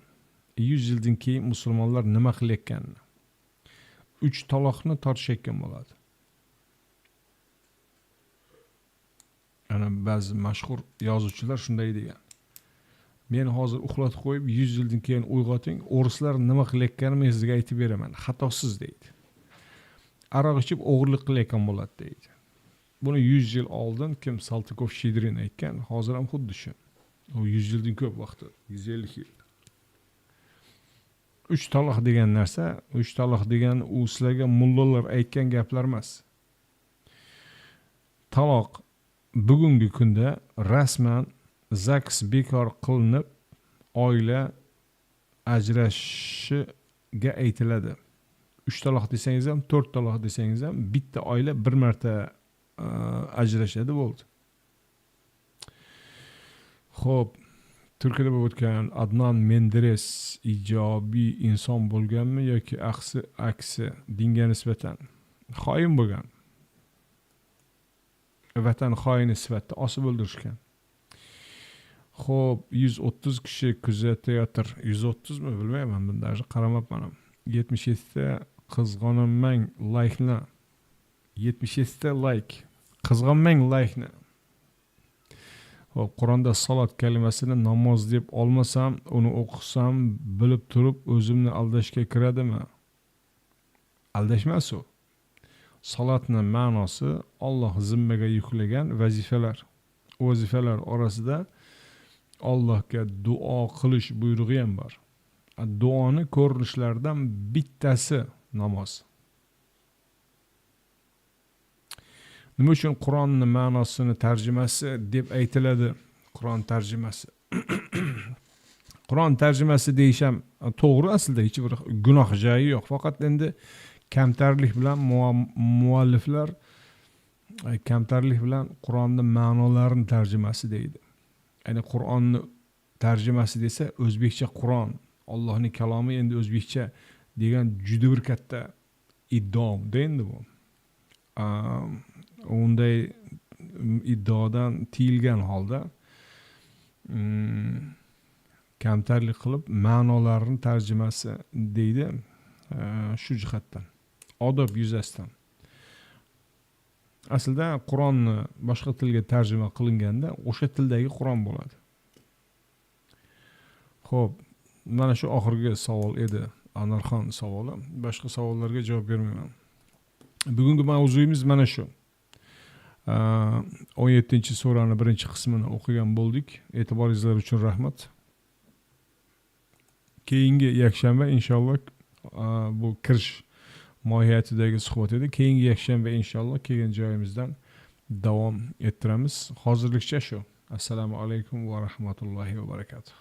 100 yildan keyin musulmonlar nima qilayotganini. 3 taloqni tortishayotgan bo'ladi. Ana ba'zi mashhur yozuvchilar shunday degan. Meni hozir uxlatib qo'yib 100 yildan keyin uyg'oting, o'rislar nima qilayotganini sizga aytib beraman. Xatosiz deydi. Aroq ichib o'g'irlik qilayotgan bo'ladi deydi. Buni 100 yil oldin kim Saltikov Shidrin aytgan, hozir ham xuddi shu. O 100 yildan ko'p vaqt, 150 yil. 3 taloq degan narsa, 3 taloq degan u sizlarga mullalar aytgan gaplar emas. Taloq bugungi kunda rasman ZAGS bekor qilinib, oila ajrashishiga aytiladi. 3 taloq desangiz ham, 4 taloq desangiz ham, bitta oila bir marta ajrashadi bo'ldi. Xo'p, Turkiyada bo'lib o'tgan Adnan Menderes ijobiy inson bo'lganmi yoki aksi dinga nisbatan xoin bo'lgan? Vatan xoini sifatida osib o'ldirishgan. Xo'p, 130 kishi kuzatayotir. 130 mi bilmayman, bundan qaramabman ham. 77 ta qizg'onmang like'ni. 77 ta like. Qizg'onmang like'ni. Xo'p, Qur'onda salat kalimasini namoz deb olmasam, uni o'qisam, bilib turib o'zimni aldashga kiradimi? Aldashmas u. Salatning ma'nosi Alloh zimmaga yuklagan vazifalar. O vazifalar orasida Allohga duo qilish buyrug'i ham bor. Duoni ko'rinishlaridan bittasi namoz. Nima uchun Qur'onning ma'nosini tarjimasi deb aytiladi? Qur'on tarjimasi. Qur'on tarjimasi deyisham to'g'ri, aslida hech bir gunoh joyi yo'q. Faqat endi kamtarlik bilan mualliflar kamtarlik bilan Qur'onning ma'nolarini tarjimasi deydi. Ya'ni Qur'onni tarjimasi desa, o'zbekcha Qur'on, Allohning kalomi endi o'zbekcha degan juda bir katta iddao deydi bu. Unday iddaodan tiyilgan holda kamtarlik qilib ma'nolarini tarjimasi deydi. Shu jihatdan, odob yuzasidan. Aslida Qur'onni boshqa tilga tarjima qilinganda o'sha tildagi Qur'on bo'ladi. Xo'p, mana shu oxirgi savol edi, Anarxon savoli. Boshqa savollarga javob bermayman. Bugungi mavzuyimiz mana shu. 17-surani birinchi qismini o'qigan bo'ldik. E'tiboringizlar uchun rahmat. Keyingi yakshanba inshaalloh bu kirish mohiyatidagi suhbat edi. Keyingi yakshanba inshaalloh kelgan joyimizdan davom ettiramiz. Hozirlikcha shu. Assalomu alaykum va rahmatullohi va barakatuh.